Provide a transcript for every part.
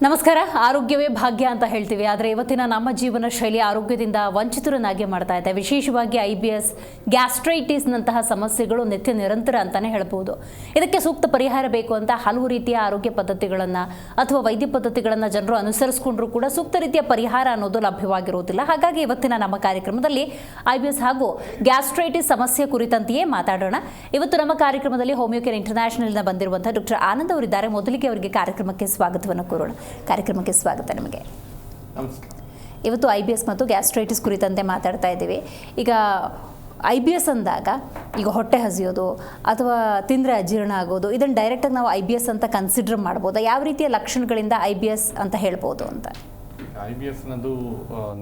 ನಮಸ್ಕಾರ. ಆರೋಗ್ಯವೇ ಭಾಗ್ಯ ಅಂತ ಹೇಳ್ತೀವಿ, ಆದರೆ ಇವತ್ತಿನ ನಮ್ಮ ಜೀವನ ಶೈಲಿ ಆರೋಗ್ಯದಿಂದ ವಂಚಿತರನ್ನಾಗಿ ಮಾಡ್ತಾ ಇದೆ. ವಿಶೇಷವಾಗಿ IBS, ಗ್ಯಾಸ್ಟ್ರೈಟಿಸ್ನಂತಹ ಸಮಸ್ಯೆಗಳು ನಿತ್ಯ ನಿರಂತರ ಅಂತಲೇ ಹೇಳ್ಬೋದು. ಇದಕ್ಕೆ ಸೂಕ್ತ ಪರಿಹಾರ ಬೇಕು ಅಂತ ಹಲವು ರೀತಿಯ ಆರೋಗ್ಯ ಪದ್ಧತಿಗಳನ್ನು ಅಥವಾ ವೈದ್ಯ ಪದ್ಧತಿಗಳನ್ನು ಜನರು ಅನುಸರಿಸಿಕೊಂಡ್ರೂ ಕೂಡ ಸೂಕ್ತ ರೀತಿಯ ಪರಿಹಾರ ಅನ್ನೋದು ಲಭ್ಯವಾಗಿರುವುದಿಲ್ಲ. ಹಾಗಾಗಿ ಇವತ್ತಿನ ನಮ್ಮ ಕಾರ್ಯಕ್ರಮದಲ್ಲಿ IBS ಹಾಗೂ ಗ್ಯಾಸ್ಟ್ರೈಟಿಸ್ ಸಮಸ್ಯೆ ಕುರಿತಂತೆಯೇ ಮಾತಾಡೋಣ. ಇವತ್ತು ನಮ್ಮ ಕಾರ್ಯಕ್ರಮದಲ್ಲಿ ಹೋಮಿಯೋ ಕೇರ್ ಇಂಟರ್ನ್ಯಾಷನಲ್ನ ಬಂದಿರುವಂತಹ ಡಾಕ್ಟರ್ ಆನಂದ್ ಅವರಿದ್ದಾರೆ. ಮೊದಲಿಗೆ ಅವರಿಗೆ ಕಾರ್ಯಕ್ರಮಕ್ಕೆ ಸ್ವಾಗತವನ್ನು ಕೋರೋಣ. ಕಾರ್ಯಕ್ರಮಕ್ಕೆ ಸ್ವಾಗತ ನಿಮಗೆ. ನಮಸ್ಕಾರ. ಇವತ್ತು IBS ಮತ್ತು ಗ್ಯಾಸ್ಟ್ರೈಟಿಸ್ ಕುರಿತಂತೆ ಮಾತಾಡ್ತಾ ಇದ್ದೀವಿ. ಈಗ IBS ಅಂದಾಗ ಈಗ ಹೊಟ್ಟೆ ಹಸಿಯೋದು ಅಥವಾ ತಿಂದರೆ ಅಜೀರ್ಣ ಆಗೋದು, ಇದನ್ನು ಡೈರೆಕ್ಟಾಗಿ ನಾವು IBS ಅಂತ ಕನ್ಸಿಡರ್ ಮಾಡ್ಬೋದಾ? ಯಾವ ರೀತಿಯ ಲಕ್ಷಣಗಳಿಂದ IBS ಅಂತ ಹೇಳ್ಬೋದು ಅಂತ? IBS ಅನ್ನೋದು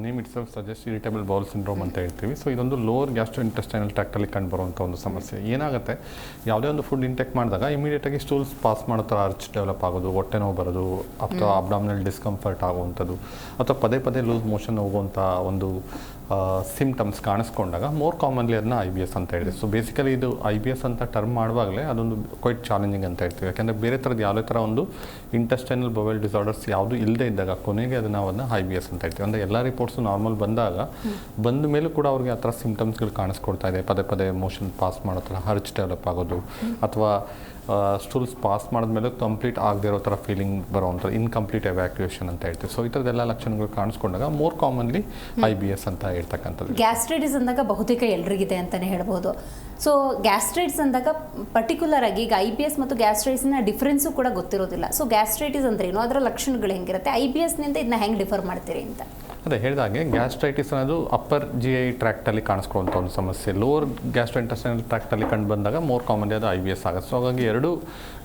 name it self suggest irritable bowl syndrome ಅಂತ ಹೇಳ್ತೀವಿ. ಸೊ ಇದೊಂದು ಲೋವರ್ ಗ್ಯಾಸ್ಟ್ರೋ ಇಂಟೆಸ್ಟೈನಲ್ ಟ್ರ್ಯಾಕ್ಟಲ್ಲಿ ಕಂಡು ಬರುವಂಥ ಒಂದು ಸಮಸ್ಯೆ. ಏನಾಗುತ್ತೆ, ಯಾವುದೇ ಒಂದು ಫುಡ್ ಇಂಟೇಕ್ ಮಾಡಿದಾಗ ಇಮಿಡಿಯೇಟಾಗಿ ಸ್ಟೂಲ್ಸ್ ಪಾಸ್ ಮಾಡೋ ಥರ ಅರ್ಚ್ ಡೆವಲಪ್ ಆಗೋದು, ಹೊಟ್ಟೆ ನೋವು ಬರೋದು, ಅಥವಾ ಅಬ್ಡಾಮಿನಲ್ ಡಿಸ್ಕಂಫರ್ಟ್ ಆಗುವಂಥದ್ದು, ಅಥವಾ ಪದೇ ಪದೇ ಲೂಸ್ ಮೋಷನ್ ಹೋಗುವಂಥ ಒಂದು ಸಿಮ್ಟಮ್ಸ್ ಕಾಣಿಸ್ಕೊಂಡಾಗ ಮೋರ್ ಕಾಮನ್ಲಿ ಅದನ್ನ IBS ಅಂತ ಹೇಳಿದೆ. ಸೊ ಬೇಸಿಕಲಿ ಇದು IBS ಅಂತ ಟರ್ಮ್ ಮಾಡುವಾಗಲೇ ಅದೊಂದು ಕ್ವೈಟ್ ಚಾಲೆಂಜಿಂಗ್ ಅಂತ ಹೇಳ್ತೀವಿ. ಯಾಕೆಂದರೆ ಬೇರೆ ಥರದ್ದು ಯಾವುದೇ ಥರ ಒಂದು ಇಂಟೆಸ್ಟೈನಲ್ ಬವೆಲ್ ಡಿಸಾರ್ಡರ್ಸ್ ಯಾವುದು ಇಲ್ಲದೆ ಇದ್ದಾಗ ಕೊನೆಗೆ ಅದನ್ನು IBS ಅಂತ ಹೇಳ್ತೀವಿ. ಅಂದರೆ ಎಲ್ಲ ರಿಪೋರ್ಟ್ಸು ನಾರ್ಮಲ್ ಬಂದಾಗ ಬಂದ ಮೇಲೂ ಕೂಡ ಅವ್ರಿಗೆ ಆ ಥರ ಸಿಮ್ಟಮ್ಸ್ಗಳು ಕಾಣಿಸ್ಕೊಳ್ತಾ ಇದೆ. ಪದೇ ಪದೇ ಮೋಷನ್ ಪಾಸ್ ಮಾಡೋ ಥರ ಹರ್ಚ್ ಡೆವಲಪ್ ಆಗೋದು, ಅಥವಾ ಸ್ಟೂಲ್ಸ್ ಪಾಸ್ ಮಾಡಿದ್ಮೇಲೆ ಕಂಪ್ಲೀಟ್ ಆಗದೆ ಇರೋ ಥರ ಫೀಲಿಂಗ್ ಬರೋವಂಥದ್ದು ಇನ್ಕಂಪ್ಲೀಟ್ ಎವ್ಯಾಕ್ಯುಯೇಷನ್ ಅಂತ ಹೇಳ್ತೀವಿ. ಸೊ ಈ ಥರದ್ದೆಲ್ಲ ಲಕ್ಷಣಗಳು ಕಾಣಿಸ್ಕೊಂಡಾಗ ಮೋರ್ ಕಾಮನ್ಲಿ IBS ಅಂತ ಹೇಳ್ತಕ್ಕಂಥದ್ದು. ಗ್ಯಾಸ್ಟ್ರೈಟಿಸ್ ಅಂದಾಗ ಬಹುತೇಕ ಎಲ್ರಿಗಿದೆ ಅಂತಲೇ ಹೇಳ್ಬೋದು. ಸೊ ಗ್ಯಾಸ್ಟ್ರೈಟಿಸ್ ಅಂದಾಗ ಪರ್ಟಿಕ್ಯುಲರ್ ಆಗಿ ಈಗ IBS ಮತ್ತು ಗ್ಯಾಸ್ಟ್ರೈಟಿಸ್ನ ಡಿಫ್ರೆನ್ಸು ಕೂಡ ಗೊತ್ತಿರೋದಿಲ್ಲ. ಸೊ ಗ್ಯಾಸ್ಟ್ರೈಟಿಸ್ ಅಂದ್ರೇನು, ಅದರ ಲಕ್ಷಣಗಳು ಹೆಂಗಿರುತ್ತೆ, IBSನಿಂದ ಇದನ್ನ ಹೆಂಗೆ ಡಿಫರ್ ಮಾಡ್ತೀರಿ ಅಂತ? ಅದೇ ಹೇಳಿದಾಗೆ ಗ್ಯಾಸ್ಟ್ರೈಟಿಸ್ ಅನ್ನೋದು ಅಪ್ಪರ್ GI ಟ್ರ್ಯಾಕ್ಟಲ್ಲಿ ಕಾಣಿಸ್ಕೊಳ್ಳುವಂಥ ಒಂದು ಸಮಸ್ಯೆ. ಲೋವರ್ ಗ್ಯಾಸ್ಟ್ರೋ ಇಂಟೆಸ್ಟೈನಲ್ ಟ್ರ್ಯಾಕ್ಟಲ್ಲಿ ಕಂಡು ಬಂದಾಗ ಮೋರ್ ಕಾಮನ್ಲಿ ಅದು IBS ಆಗುತ್ತೆ. ಸೊ ಹಾಗಾಗಿ ಎರಡು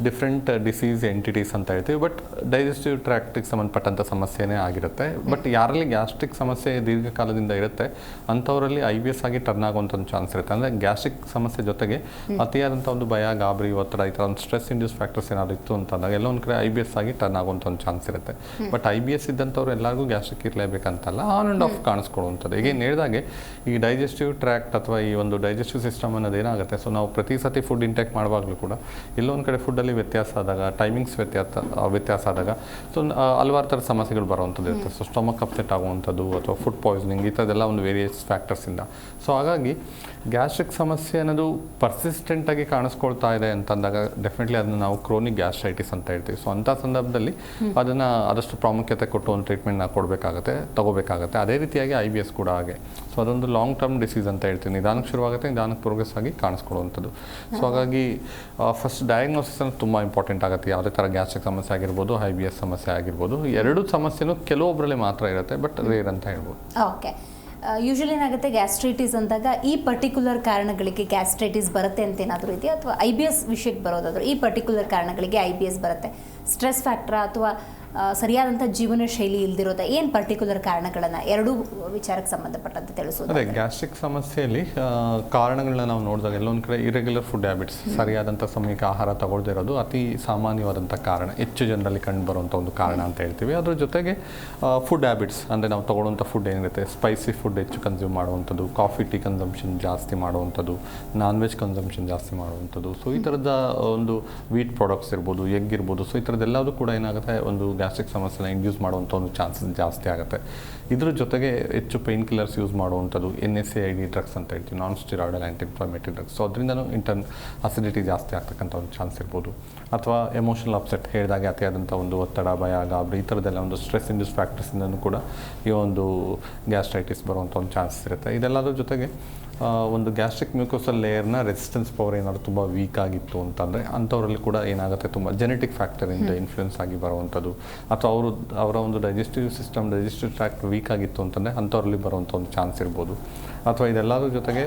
ಡಿಫ್ರೆಂಟ್ ಡಿಸೀಸ್ ಎಂಟಿಟೀಸ್ ಅಂತ ಹೇಳ್ತೀವಿ. ಬಟ್ ಡೈಜೆಸ್ಟಿವ್ ಟ್ರ್ಯಾಕ್ಟಿಗೆ ಸಂಬಂಧಪಟ್ಟಂಥ ಸಮಸ್ಯೆನೇ ಆಗಿರುತ್ತೆ. ಬಟ್ ಯಾರಲ್ಲಿ ಗ್ಯಾಸ್ಟ್ರಿಕ್ ಸಮಸ್ಯೆ ದೀರ್ಘಕಾಲದಿಂದ ಇರುತ್ತೆ ಅಂಥವರಲ್ಲಿ IBS ಆಗಿ ಟರ್ನ್ ಆಗುವಂಥ ಒಂದು ಚಾನ್ಸ್ ಇರುತ್ತೆ. ಅಂದರೆ ಗ್ಯಾಸ್ಟ್ರಿಕ್ ಸಮಸ್ಯೆ ಜೊತೆಗೆ ಅತಿಯಾದಂಥ ಒಂದು ಭಯ, ಗಾಬರಿ, ಒತ್ತಡ, ಈ ಥರ ಒಂದು ಸ್ಟ್ರೆಸ್ ಇಂಡ್ಯೂಸ್ ಫ್ಯಾಕ್ಟರ್ಸ್ ಏನಾದ್ರು ಇತ್ತು ಅಂತಂದಾಗ ಎಲ್ಲ ಒಂದು ಕಡೆ IBS ಆಗಿ ಟರ್ನ್ ಆಗುವಂಥ ಒಂದು ಚಾನ್ಸ್ ಇರುತ್ತೆ. ಬಟ್ IBS ಇದ್ದಂಥವ್ರು ಎಲ್ಲರಿಗೂ ಗ್ಯಾಸ್ಟ್ರಿಕ್ ಇರಲೇಬೇಕಂತ ಆನ್ ಆ್ಯಂಡ್ ಆಫ್ ಕಾಣಿಸ್ಕೊಳ್ಳುವಂಥದ್ದು. ಈಗ ಹೇಳಿದಾಗೆ ಈ ಡೈಜೆಸ್ಟಿವ್ ಟ್ರ್ಯಾಕ್ಟ್ ಅಥವಾ ಈ ಒಂದು ಡೈಜೆಸ್ಟಿವ್ ಸಿಸ್ಟಮ್ ಅನ್ನೋದು ಏನಾಗುತ್ತೆ, ಸೊ ನಾವು ಪ್ರತಿ ಸತಿ ಫುಡ್ ಇಂಟೇಕ್ ಮಾಡುವಾಗಲೂ ಕೂಡ ಎಲ್ಲೊಂದು ಕಡೆ ಫುಡ್ಡಲ್ಲಿ ವ್ಯತ್ಯಾಸ ಆದಾಗ, ಟೈಮಿಂಗ್ಸ್ ವ್ಯತ್ಯಾಸ ಆದಾಗ ಸೊ ಹಲವಾರು ಥರದ ಸಮಸ್ಯೆಗಳು ಬರುವಂಥದ್ದು ಇರುತ್ತೆ. ಸೊ ಸ್ಟಮಕ್ ಅಪ್ಸೆಟ್ ಆಗುವಂಥದ್ದು ಅಥವಾ ಫುಡ್ ಪಾಯ್ಸನಿಂಗ್, ಈ ಥರದ್ದೆಲ್ಲ ಒಂದು ವೇರಿಯಸ್ ಫ್ಯಾಕ್ಟರ್ಸಿಂದ. ಸೊ ಹಾಗಾಗಿ ಗ್ಯಾಸ್ಟ್ರಿಕ್ ಸಮಸ್ಯೆ ಅನ್ನೋದು ಪರ್ಸಿಸ್ಟೆಂಟಾಗಿ ಕಾಣಿಸ್ಕೊಳ್ತಾ ಇದೆ ಅಂತಂದಾಗ ಡೆಫಿನೆಟ್ಲಿ ಅದನ್ನು ನಾವು ಕ್ರೋನಿಕ್ ಗ್ಯಾಸ್ಟ್ರೈಟಿಸ್ ಅಂತ ಹೇಳ್ತೀವಿ. ಸೊ ಅಂಥ ಸಂದರ್ಭದಲ್ಲಿ ಅದನ್ನು ಆದಷ್ಟು ಪ್ರಾಮುಖ್ಯತೆ ಕೊಟ್ಟು ಒಂದು ಟ್ರೀಟ್ಮೆಂಟ್ನ ತಗೋಬೇಕಾಗುತ್ತೆ. ಅದೇ ರೀತಿಯಾಗಿ IBS ಕೂಡ ಹಾಗೆ. ಸೊ ಅದೊಂದು ಲಾಂಗ್ ಟರ್ಮ್ ಡಿಸೀಸ್ ಅಂತ ಹೇಳ್ತೀನಿ. ನಿಧಾನಕ್ಕೆ ಶುರುವಾಗುತ್ತೆ, ನಿಧಾನಕ್ಕೆ ಪ್ರೋಗ್ರೆಸ್ ಆಗಿ ಕಾಣಿಸ್ಕೊಳ್ಳುವಂಥದ್ದು. ಸೊ ಹಾಗಾಗಿ ಫಸ್ಟ್ ಡಯಾಗ್ನೋಸಿಸ್ ಅನ್ನೋದು ತುಂಬ ಇಂಪಾರ್ಟೆಂಟ್ ಆಗುತ್ತೆ. ಯಾವುದೇ ಥರ ಗ್ಯಾಸ್ಟ್ರಿಕ್ ಸಮಸ್ಯೆ ಆಗಿರ್ಬೋದು, IBS ಸಮಸ್ಯೆ ಆಗಿರ್ಬೋದು. ಎರಡು ಸಮಸ್ಯೆನೂ ಕೆಲವೊಬ್ಬರಲ್ಲಿ ಮಾತ್ರ ಇರುತ್ತೆ, ಬಟ್ ರೇರ್ ಅಂತ ಹೇಳ್ಬೋದು. ಓಕೆ. ಯೂಶಲಿ ಏನಾಗುತ್ತೆ, ಗ್ಯಾಸ್ಟ್ರೈಟಿಸ್ ಅಂದಾಗ ಈ ಪರ್ಟಿಕ್ಯುಲರ್ ಕಾರಣಗಳಿಗೆ ಗ್ಯಾಸ್ಟ್ರೈಟಿಸ್ ಬರುತ್ತೆ ಅಂತ ಏನಾದರೂ ಇದೆಯಾ, ಅಥವಾ IBS ವಿಷಯಕ್ಕೆ ಬರೋದಾದರೂ ಈ ಪರ್ಟಿಕ್ಯುಲರ್ ಕಾರಣಗಳಿಗೆ IBS ಬರುತ್ತೆ? ಸ್ಟ್ರೆಸ್ ಫ್ಯಾಕ್ಟ್ರಾ ಅಥವಾ ಸರಿಯಾದಂಥ ಜೀವನ ಶೈಲಿ ಇಲ್ದಿರೋದ, ಏನು ಪರ್ಟಿಕ್ಯುಲರ್ ಕಾರಣಗಳನ್ನು ಎರಡೂ ವಿಚಾರಕ್ಕೆ ಸಂಬಂಧಪಟ್ಟಂತೆ ತಿಳಿಸೋದು? ಅದೇ ಗ್ಯಾಸ್ಟ್ರಿಕ್ ಸಮಸ್ಯೆಯಲ್ಲಿ ಕಾರಣಗಳನ್ನ ನಾವು ನೋಡಿದಾಗ ಎಲ್ಲೊಂದು ಕಡೆ ಇರೆಗ್ಯುಲರ್ ಫುಡ್ ಹ್ಯಾಬಿಟ್ಸ್, ಸರಿಯಾದಂಥ ಸಮಯಕ್ಕೆ ಆಹಾರ ತಗೊಳ್ದೇ ಇರೋದು ಅತಿ ಸಾಮಾನ್ಯವಾದಂಥ ಕಾರಣ, ಹೆಚ್ಚು ಜನರಲ್ಲಿ ಕಂಡು ಬರುವಂಥ ಒಂದು ಕಾರಣ ಅಂತ ಹೇಳ್ತೀವಿ. ಅದ್ರ ಜೊತೆಗೆ ಫುಡ್ ಹ್ಯಾಬಿಟ್ಸ್ ಅಂದರೆ ನಾವು ತಗೊಳ್ಳುವಂಥ ಫುಡ್ ಏನಿರುತ್ತೆ, ಸ್ಪೈಸಿ ಫುಡ್ ಹೆಚ್ಚು ಕನ್ಸ್ಯೂಮ್ ಮಾಡುವಂಥದ್ದು, ಕಾಫಿ ಟೀ ಕನ್ಸಂಪ್ಷನ್ ಜಾಸ್ತಿ ಮಾಡುವಂಥದ್ದು, ನಾನ್ ವೆಜ್ ಕನ್ಸಂಪ್ಷನ್ ಜಾಸ್ತಿ ಮಾಡುವಂಥದ್ದು. ಸೊ ಈ ಥರದ ಒಂದು ವೀಟ್ ಪ್ರಾಡಕ್ಟ್ಸ್ ಇರ್ಬೋದು, ಎಗ್ ಇರ್ಬೋದು. ಸೊ ಈ ಥರದ್ದೆಲ್ಲದೂ ಕೂಡ ಏನಾಗುತ್ತೆ, ಒಂದು ಗ್ಯಾಸ್ಟ್ರಿಕ್ ಸಮಸ್ಯೆನ ಇಂಡ್ಯೂಸ್ ಮಾಡುವಂಥ ಒಂದು ಚಾನ್ಸಸ್ ಜಾಸ್ತಿ ಆಗುತ್ತೆ. ಇದ್ರ ಜೊತೆಗೆ ಹೆಚ್ಚು ಪೇನ್ ಕಿಲ್ಲರ್ಸ್ ಯೂಸ್ ಮಾಡುವಂಥದ್ದು, NSAID ಡ್ರಗ್ಸ್ ಅಂತ ಹೇಳ್ತೀವಿ, non steroidal anti inflammatory drugs. So ಅದರಿಂದನೂ ಅಸಿಡಿಟಿ ಜಾಸ್ತಿ ಆಗ್ತಕ್ಕಂಥ ಒಂದು ಚಾನ್ಸ್ ಇರ್ಬೋದು. ಅಥವಾ ಎಮೋಷನಲ್ ಅಪ್ಸೆಟ್, ಹೇಳಿದಾಗೆ ಅತಿಯಾದಂಥ ಒಂದು ಒತ್ತಡ, ಭಯ, ಗಾಬರಿ, ಈ ಥರದ್ದೆಲ್ಲ ಒಂದು ಸ್ಟ್ರೆಸ್ ಇಂಡ್ಯೂಸ್ ಫ್ಯಾಕ್ಟರ್ಸಿಂದನೂ ಕೂಡ ಈ ಒಂದು ಗ್ಯಾಸ್ಟ್ರೈಟಿಸ್ ಬರುವಂಥ ಒಂದು ಚಾನ್ಸಸ್ ಇರುತ್ತೆ. ಇದೆಲ್ಲದ್ರ ಜೊತೆಗೆ ಒಂದು ಗ್ಯಾಸ್ಟ್ರಿಕ್ ಮ್ಯೂಕೋಸಲ್ ಲೇಯರ್ನ ರೆಸಿಸ್ಟೆನ್ಸ್ ಪವರ್ ಏನಾದರೂ ತುಂಬ ವೀಕ್ ಆಗಿತ್ತು ಅಂತಂದರೆ ಅಂಥವರಲ್ಲಿ ಕೂಡ ಏನಾಗುತ್ತೆ, ತುಂಬ ಜೆನೆಟಿಕ್ ಫ್ಯಾಕ್ಟರಿಂದ ಇನ್ಫ್ಲೂಯೆನ್ಸ್ ಆಗಿ ಬರುವಂಥದ್ದು, ಅಥವಾ ಅವರ ಒಂದು ಡೈಜೆಸ್ಟಿವ್ ಟ್ರ್ಯಾಕ್ಟ್ ವೀಕ್ ಆಗಿತ್ತು ಅಂತಂದರೆ ಅಂಥವರಲ್ಲಿ ಬರುವಂಥ ಒಂದು ಚಾನ್ಸ್ ಇರ್ಬೋದು. ಅಥವಾ ಇದೆಲ್ಲದ್ರ ಜೊತೆಗೆ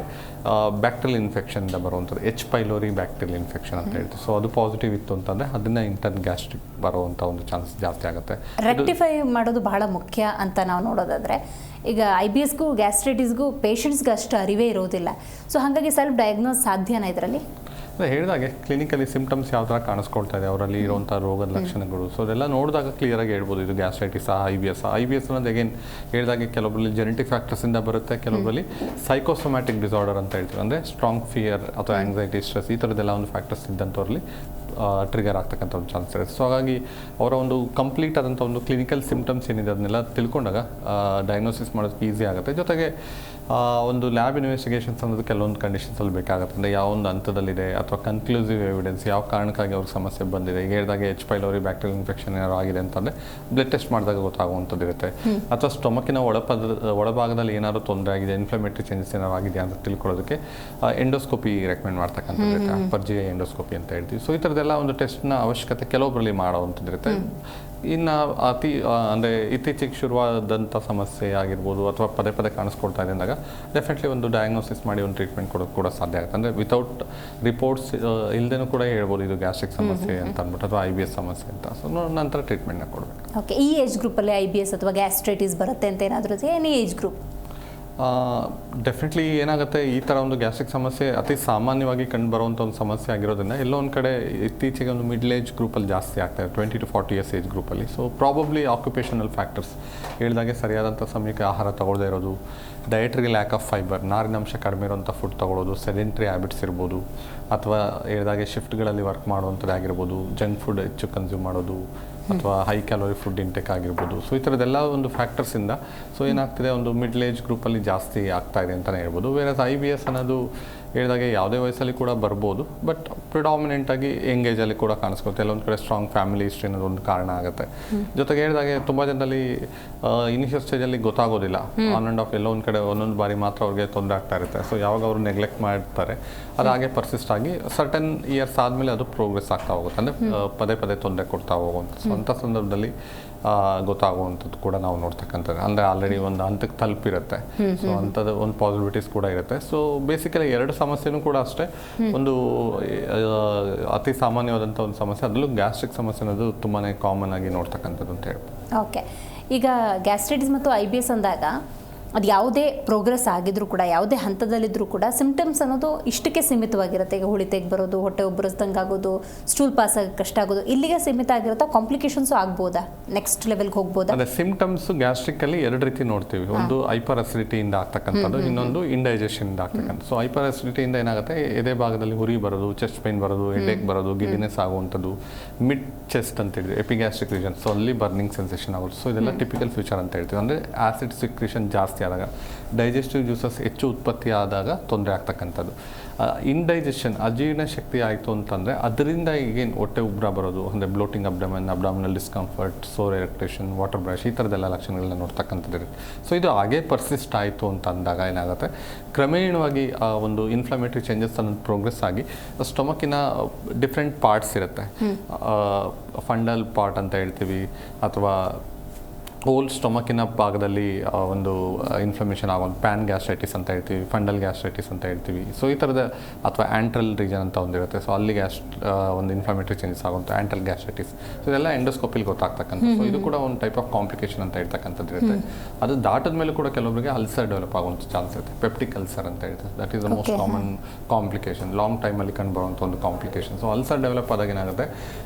ಬ್ಯಾಕ್ಟೀರಿಯಲ್ ಇನ್ಫೆಕ್ಷನಿಂದ ಬರುವಂಥದ್ದು, H. ಪೈಲೋರಿ ಬ್ಯಾಕ್ಟೀರಿಯಲ್ ಇನ್ಫೆಕ್ಷನ್ ಅಂತ ಹೇಳ್ತೀವಿ. ಸೊ ಅದು ಪಾಸಿಟಿವ್ ಇತ್ತು ಅಂತಂದರೆ ಅದನ್ನು ಇಂಟರ್ನ್ ಗ್ಯಾಸ್ಟ್ರಿಕ್ ಬರುವಂಥ ಒಂದು ಚಾನ್ಸ್ ಜಾಸ್ತಿ ಆಗುತ್ತೆ. ರೆಕ್ಟಿಫೈ ಮಾಡೋದು ಬಹಳ ಮುಖ್ಯ ಅಂತ ನಾವು ನೋಡೋದಾದರೆ, ಈಗ IBSಗೂ ಗ್ಯಾಸ್ಟ್ರೈಟಿಸ್ಗೂ ಪೇಷಂಟ್ಸ್ಗೆ ಅಷ್ಟು ಅರಿವೇ ಇರೋದಿಲ್ಲ. ಸೊ ಹಾಗಾಗಿ ಸೆಲ್ಫ್ ಡಯಾಗ್ನೋಸ್ ಸಾಧ್ಯನಾ ಇದರಲ್ಲಿ? ಅದೇ ಹೇಳಿದಾಗೆ ಕ್ಲಿನಿಕಲಿ ಸಿಂಪ್ಟಮ್ಸ್ ಯಾವ ಥರ ಕಾಣಿಸ್ಕೊಳ್ತಾ ಇದೆ ಅವರಲ್ಲಿ ಇರುವಂಥ ರೋಗದ ಲಕ್ಷಣಗಳು, ಸೊ ಅದೆಲ್ಲ ನೋಡಿದಾಗ ಕ್ಲಿಯರಾಗಿ ಹೇಳ್ಬೋದು ಇದು ಗ್ಯಾಸ್ಟ್ರೈಟಿಸ್ ಐ ಬಿ ಎಸ್ ಅನ್ನೋದು ಅಗೇನ್ ಹೇಳಿದಾಗೆ ಕೆಲವೊಬ್ಬರಲ್ಲಿ ಜೆನೆಟಿಕ್ ಫ್ಯಾಕ್ಟರ್ಸಿಂದ ಬರುತ್ತೆ, ಕೆಲವೊಬ್ಬರಲ್ಲಿ ಸೈಕೋಸೊಮ್ಯಾಟಿಕ್ ಡಿಸಾರ್ಡರ್ ಅಂತ ಹೇಳ್ತೀವಿ, ಅಂದರೆ ಸ್ಟ್ರಾಂಗ್ ಫಿಯರ್ ಅಥವಾ ಆಂಗ್ಸೈಟಿ ಸ್ಟ್ರೆಸ್ ಈ ಥರದ್ದೆಲ್ಲ ಒಂದು ಫ್ಯಾಕ್ಟರ್ಸ್ ಇದ್ದಂಥವ್ರಲ್ಲಿ ಟ್ರಿಗರ್ ಆಗ್ತಕ್ಕಂಥ ಒಂದು ಚಾನ್ಸ್ ಇರುತ್ತೆ. ಸೊ ಹಾಗಾಗಿ ಅವರ ಒಂದು ಕಂಪ್ಲೀಟ್ ಆದಂಥ ಒಂದು ಕ್ಲಿನಿಕಲ್ ಸಿಂಪ್ಟಮ್ಸ್ ಏನಿದೆ ಅದನ್ನೆಲ್ಲ ತಿಳ್ಕೊಂಡಾಗ ಡಯಾಗ್ನೋಸಿಸ್ ಮಾಡೋದಕ್ಕೆ ಈಸಿ ಆಗುತ್ತೆ. ಜೊತೆಗೆ ಒಂದು ಲ್ಯಾಬ್ ಇನ್ವೆಸ್ಟಿಗೇಷನ್ಸ್ ಅನ್ನೋದು ಕೆಲವೊಂದು ಕಂಡೀಷನ್ಸಲ್ಲಿ ಬೇಕಾಗುತ್ತೆ, ಅಂದರೆ ಯಾವ ಒಂದು ಹಂತದಲ್ಲಿದೆ ಅಥವಾ ಕನ್ಕ್ಲೂಸಿವ್ ಎವಿಡೆನ್ಸ್ ಯಾವ ಕಾರಣಕ್ಕಾಗಿ ಅವ್ರಿಗೆ ಸಮಸ್ಯೆ ಬಂದಿದೆ. ಈಗ ಹೇಳಿದಾಗ H. ಪೈಲೋರಿ ಬ್ಯಾಕ್ಟೀರಿಯಲ್ ಇನ್ಫೆಕ್ಷನ್ ಏನಾದ್ರು ಆಗಿದೆ ಅಂತಂದರೆ ಬ್ಲಡ್ ಟೆಸ್ಟ್ ಮಾಡಿದಾಗ ಗೊತ್ತಾಗುವಂಥದ್ದು ಇರುತ್ತೆ, ಅಥವಾ ಸ್ಟೊಮಕಿನ ಒಳಭಾಗದಲ್ಲಿ ಏನಾದರೂ ತೊಂದರೆ ಆಗಿದೆ, ಇನ್ಫ್ಲಮೇಟರಿ ಚೇಂಜಸ್ ಏನಾದ್ರು ಆಗಿದೆಯಾ ಅಂತ ತಿಳ್ಕೊಳ್ಳೋದಕ್ಕೆ ಎಂಡೋಸ್ಕೋಪಿ ರೆಕಮೆಂಡ್ ಮಾಡ್ತಕ್ಕಂಥದ್ದು ಇರುತ್ತೆ, ಅಪ್ಪರ್ GI ಎಂಡೋಸ್ಕೋಪಿ ಅಂತ ಹೇಳ್ತೀವಿ. ಸೊ ಈ ಥರದ್ದೆಲ್ಲ ಒಂದು ಟೆಸ್ಟ್ನ ಅವಶ್ಯಕತೆ ಕೆಲವೊಬ್ಬರಲ್ಲಿ ಮಾಡೋವಂಥದ್ದು ಇರುತ್ತೆ. ಇನ್ನು ಅಂದರೆ ಇತ್ತೀಚೆಗೆ ಶುರುವಾದಂಥ ಸಮಸ್ಯೆ ಆಗಿರ್ಬೋದು ಅಥವಾ ಪದೇ ಪದೇ ಕಾಣಿಸ್ಕೊಳ್ತಾ ಇದೆ ಅಂದಾಗ ಡೆಫಿನೆಟ್ಲಿ ಒಂದು ಡಯಾಗ್ನೋಸಿಸ್ ಮಾಡಿ ಒಂದು ಟ್ರೀಟ್ಮೆಂಟ್ ಕೊಡೋದು ಕೂಡ ಸಾಧ್ಯ ಆಗುತ್ತೆ. ಅಂದರೆ ವಿತೌಟ್ ರಿಪೋರ್ಟ್ಸ್ ಇಲ್ಲದೇನೂ ಕೂಡ ಹೇಳ್ಬೋದು ಇದು ಗ್ಯಾಸ್ಟ್ರಿಕ್ ಸಮಸ್ಯೆ ಅಂತ ಅಂದ್ಬಿಟ್ಟು ಅಥವಾ IBS ಸಮಸ್ಯೆ ಅಂತ. ಸೊ ನಂತರ ಟ್ರೀಟ್ಮೆಂಟ್ನ ಕೊಡಬೇಕು. ಓಕೆ, ಈ ಏಜ್ ಗ್ರೂಪಲ್ಲಿ IBS ಅಥವಾ ಗ್ಯಾಸ್ಟ್ರೈಟಿಸ್ ಬರುತ್ತೆ ಅಂತ ಏನಾದರೂ ಎನಿ ಏಜ್ ಗ್ರೂಪ್? ಡೆಫಿನೆಟ್ಲಿ ಏನಾಗುತ್ತೆ, ಈ ಥರ ಒಂದು ಗ್ಯಾಸ್ಟ್ರಿಕ್ ಸಮಸ್ಯೆ ಅತಿ ಸಾಮಾನ್ಯವಾಗಿ ಕಂಡು ಬರುವಂಥ ಒಂದು ಸಮಸ್ಯೆ ಆಗಿರೋದ್ರಿಂದ ಎಲ್ಲೋ ಒಂದು ಕಡೆ ಇತ್ತೀಚೆಗೆ ಒಂದು ಮಿಡ್ಲ್ ಏಜ್ ಗ್ರೂಪಲ್ಲಿ ಜಾಸ್ತಿ ಆಗ್ತಾಯಿದೆ, 20 to 40 years ಏಜ್ ಗ್ರೂಪಲ್ಲಿ. ಸೊ ಪ್ರಾಬಬ್ಲಿ ಆಕ್ಯುಪೇಷನಲ್ ಫ್ಯಾಕ್ಟರ್ಸ್ ಹೇಳಿದಾಗೆ ಸರಿಯಾದಂಥ ಸಮಯಕ್ಕೆ ಆಹಾರ ತಗೊಳ್ಳದೇ ಇರೋದು, ಡಯಟ್ರಿಗೆ ಲ್ಯಾಕ್ ಆಫ್ ಫೈಬರ್ ನಾರಿನಾಂಶ ಕಡಿಮೆ ಇರೋಂಥ ಫುಡ್ ತೊಗೊಳ್ಳೋದು, ಸೆಡೆಂಟ್ರಿ ಹ್ಯಾಬಿಟ್ಸ್ ಇರ್ಬೋದು, ಅಥವಾ ಹೇಳಿದಾಗೆ ಶಿಫ್ಟ್ಗಳಲ್ಲಿ ವರ್ಕ್ ಮಾಡುವಂಥದ್ದು ಆಗಿರ್ಬೋದು, ಜಂಕ್ ಫುಡ್ ಹೆಚ್ಚು ಕನ್ಸ್ಯೂಮ್ ಮಾಡೋದು, ಅಥವಾ ಹೈ ಕ್ಯಾಲೋರಿ ಫುಡ್ ಇಂಟೇಕ್ ಆಗಿರ್ಬೋದು. ಸೊ ಈ ಥರದ್ದೆಲ್ಲ ಒಂದು ಫ್ಯಾಕ್ಟರ್ಸಿಂದ ಸೊ ಏನಾಗ್ತಿದೆ ಒಂದು ಮಿಡ್ಲ್ ಏಜ್ ಗ್ರೂಪಲ್ಲಿ ಜಾಸ್ತಿ ಆಗ್ತಾ ಇದೆ ಅಂತಲೇ ಹೇಳ್ಬೋದು. ವೇರಸ್ IBS ಅನ್ನೋದು ಹೇಳಿದಾಗೆ ಯಾವುದೇ ವಯಸ್ಸಲ್ಲಿ ಕೂಡ ಬರ್ಬೋದು, ಬಟ್ ಪ್ರಿಡಾಮಿನೆಂಟಾಗಿ ಯಂಗ್ ಏಜಲ್ಲಿ ಕೂಡ ಕಾಣಿಸ್ಕೊತ್ತೆ. ಎಲ್ಲೊಂದು ಕಡೆ ಸ್ಟ್ರಾಂಗ್ ಫ್ಯಾಮಿಲಿ ಹಿಸ್ಟ್ರಿ ಅನ್ನೋದು ಒಂದು ಕಾರಣ ಆಗುತ್ತೆ. ಜೊತೆಗೆ ಹೇಳಿದಾಗೆ ತುಂಬ ಜನರಲ್ಲಿ ಇನಿಷಿಯಲ್ ಸ್ಟೇಜಲ್ಲಿ ಗೊತ್ತಾಗೋದಿಲ್ಲ, ಆನ್ ಆ್ಯಂಡ್ ಆಫ್ ಎಲ್ಲೋ ಒಂದು ಕಡೆ ಒಂದೊಂದು ಬಾರಿ ಮಾತ್ರ ಅವ್ರಿಗೆ ತೊಂದರೆ ಆಗ್ತಾ ಇರುತ್ತೆ. ಸೊ ಯಾವಾಗ ಅವರು ನೆಗ್ಲೆಕ್ಟ್ ಮಾಡ್ತಾರೆ ಅದು ಹಾಗೆ ಪರ್ಸಿಸ್ಟ್ ಆಗಿ ಸರ್ಟನ್ ಇಯರ್ಸ್ ಆದಮೇಲೆ ಅದು ಪ್ರೋಗ್ರೆಸ್ ಆಗ್ತಾ ಹೋಗುತ್ತೆ, ಅಂದರೆ ಪದೇ ಪದೇ ತೊಂದರೆ ಕೊಡ್ತಾ ಹೋಗುವಂಥ. ಸೊ ಅಂಥ ಸಂದರ್ಭದಲ್ಲಿ ಗೊತ್ತಾಗುವಂಥದ್ದು ಕೂಡ ನಾವು ನೋಡ್ತಕ್ಕಂಥದ್ದು, ಅಂದರೆ ಆಲ್ರೆಡಿ ಒಂದು ಹಂತಕ್ಕೆ ತಲುಪಿರುತ್ತೆ. ಸೊ ಅಂಥದ್ದು ಒಂದು ಪಾಸಿಬಿಲಿಟೀಸ್ ಕೂಡ ಇರುತ್ತೆ. ಸೊ ಬೇಸಿಕಲಿ ಎರಡು ಸಮಸ್ಯೆನೂ ಕೂಡ ಅಷ್ಟೇ, ಒಂದು ಅತಿ ಸಾಮಾನ್ಯವಾದಂಥ ಒಂದು ಸಮಸ್ಯೆ, ಅದರಲ್ಲೂ ಗ್ಯಾಸ್ಟ್ರಿಕ್ ಸಮಸ್ಯೆ ಅನ್ನೋದು ತುಂಬಾ ಕಾಮನ್ ಆಗಿ ನೋಡ್ತಕ್ಕಂಥದ್ದು ಅಂತ ಹೇಳ್ಬೋದು. ಓಕೆ, ಈಗ ಗ್ಯಾಸ್ಟ್ರೈಟಿಸ್ ಮತ್ತು IBS ಅಂದಾಗ ಅದು ಯಾವುದೇ ಪ್ರೋಗ್ರೆಸ್ ಆಗಿದ್ರೂ ಕೂಡ, ಯಾವುದೇ ಹಂತದಲ್ಲಿದ್ದರೂ ಕೂಡ ಸಿಂಪ್ಟಮ್ಸ್ ಅನ್ನೋದು ಇಷ್ಟಕ್ಕೆ ಸೀಮಿತವಾಗಿರುತ್ತೆ. ಈಗ ಹುಳಿತೆಗೆ ಬರೋದು, ಹೊಟ್ಟೆ ಉಬ್ಬರಿಸ್ದಂಗೆ ಆಗೋದು, ಸ್ಟೂಲ್ ಪಾಸ್ ಆಗೋಕ್ಕೆ ಕಷ್ಟ ಆಗೋದು, ಇಲ್ಲಿಗೆ ಸೀಮಿತ ಆಗಿರುತ್ತಾ? ಕಾಂಪ್ಲಿಕೇಶನ್ಸು ಆಗ್ಬೋದಾ? ನೆಕ್ಸ್ಟ್ ಲೆವೆಲ್ಗೆ ಹೋಗ್ಬೋದಾ? ಅದೇ ಸಿಂಪ್ಟಮ್ಸ್ ಗ್ಯಾಸ್ಟ್ರಿಕಲ್ಲಿ ಎರಡು ರೀತಿ ನೋಡ್ತೀವಿ, ಒಂದು ಹೈಪರ್ ಅಸಿಡಿಟಿಯಿಂದ ಆಗ್ತಕ್ಕಂಥದ್ದು, ಇನ್ನೊಂದು ಇಂಡೈಜೆಷನಿಂದ ಆಗ್ತಕ್ಕಂಥ. ಸೊ ಹೈಪರ್ ಅಸಿಡಿಟಿಯಿಂದ ಏನಾಗುತ್ತೆ, ಎದೆ ಭಾಗದಲ್ಲಿ ಉರಿ ಬರೋದು, ಚೆಸ್ಟ್ ಪೈನ್ ಬರೋದು, ಹೆಡೇಕ್ ಬರೋದು, ಗಿಡಿನೆಸ್ ಆಗುವಂಥದ್ದು, ಮಿಡ್ ಚೆಸ್ಟ್ ಅಂತ ಹೇಳಿದ್ವಿ, ಎಪಿಗ್ಯಾಸ್ಟ್ರಿಕ್ ರೀಜನ್, ಸೊ ಅಲ್ಲಿ ಬರ್ನಿಂಗ್ ಸೆನ್ಸೇಷನ್ ಆಗೋದು. ಸೊ ಇದೆಲ್ಲ ಟಿಪಿಕಲ್ ಫ್ಯೂಚರ್ ಅಂತ ಹೇಳ್ತೀವಿ. ಅಂದರೆ ಆಸಿಡ್ ಸಿಕ್ರೇಷನ್ ಜಾಸ್ತಿ ಆದಾಗ, ಡೈಜೆಸ್ಟಿವ್ ಜ್ಯೂಸಸ್ ಹೆಚ್ಚು ಉತ್ಪತ್ತಿ ಆದಾಗ ತೊಂದರೆ ಆಗ್ತಕ್ಕಂಥದ್ದು. ಇಂಡೈಜೆಷನ್ ಅಜೀರ್ಣ ಶಕ್ತಿ ಆಯಿತು ಅಂತಂದರೆ ಅದರಿಂದ ಈಗೇನು ಹೊಟ್ಟೆ ಉಬ್ರ ಬರೋದು, ಅಂದರೆ bloating abdominal discomfort, sour eructation, water brush ಈ ಥರದ್ದೆಲ್ಲ ಲಕ್ಷಣಗಳನ್ನ ನೋಡ್ತಕ್ಕಂಥದ್ದು ಇರುತ್ತೆ. ಸೊ ಇದು ಹಾಗೇ ಪರ್ಸಿಸ್ಟ್ ಆಯಿತು ಅಂತ ಅಂದಾಗ ಏನಾಗುತ್ತೆ, ಕ್ರಮೇಣವಾಗಿ ಒಂದು ಇನ್ಫ್ಲಮೇಟರಿ ಚೇಂಜಸ್ ಅನ್ನೋದು ಪ್ರೋಗ್ರೆಸ್ ಆಗಿ ಸ್ಟೊಮಕಿನ ಡಿಫ್ರೆಂಟ್ ಪಾರ್ಟ್ಸ್ ಇರುತ್ತೆ, ಫಂಡಲ್ ಪಾರ್ಟ್ ಅಂತ ಹೇಳ್ತೀವಿ, ಅಥವಾ ಹೋಲ್ ಸ್ಟೊಮಕಿನ ಭಾಗದಲ್ಲಿ ಒಂದು ಇನ್ಫ್ಲಮೇಷನ್ ಆಗೋದು ಪ್ಯಾನ್ ಗ್ಯಾಸ್ಟ್ರೈಟಿಸ್ ಅಂತ ಹೇಳ್ತೀವಿ, ಫಂಡಲ್ ಗ್ಯಾಸ್ಟ್ರೈಟಿಸ್ ಅಂತ ಹೇಳ್ತೀವಿ. ಸೊ ಈ ಥರದ, ಅಥವಾ ಆ್ಯಂಟ್ರಲ್ ರೀಜನ್ ಅಂತ ಒಂದಿರುತ್ತೆ, ಸೊ ಅಲ್ಲಿ ಒಂದು ಇನ್ಫ್ಲಮೇಟರಿ ಚೇಂಜಸ್ ಆಗುವಂಥ ಆ್ಯಂಟ್ರಲ್ ಗ್ಯಾಸ್ಟ್ರೈಟಿಸ್. ಸೊ ಇದೆಲ್ಲ ಎಂಡೋಸ್ಕೋಪಿಲಿ ಗೊತ್ತಾಗ್ತಕ್ಕಂಥ. ಸೊ ಇದು ಕೂಡ ಒಂದು ಟೈಪ್ ಆಫ್ ಕಾಂಪ್ಲಿಕೇಶನ್ ಅಂತ ಹೇಳ್ತಕ್ಕಂಥದ್ದು ಇರುತ್ತೆ. ಅದು ದಾಟದ ಮೇಲೆ ಕೂಡ ಕೆಲವೊಬ್ಬರಿಗೆ ಅಲ್ಸರ್ ಡೆವಲಪ್ ಆಗುವಂಥ ಚಾನ್ಸ್ ಇರುತ್ತೆ, ಪೆಪ್ಟಿಕ್ ಅಲ್ಸರ್ ಅಂತ ಹೇಳ್ತಾರೆ. That is the most common complication, long ಟೈಮಲ್ಲಿ ಕಂಡು ಬರುವಂಥ ಒಂದು ಕಾಂಪ್ಲಿಕೇಶನ್. ಸೊ ಅಲ್ಸರ್ ಡೆವಲಪ್ ಆದಾಗ ಏನಾಗುತ್ತೆ,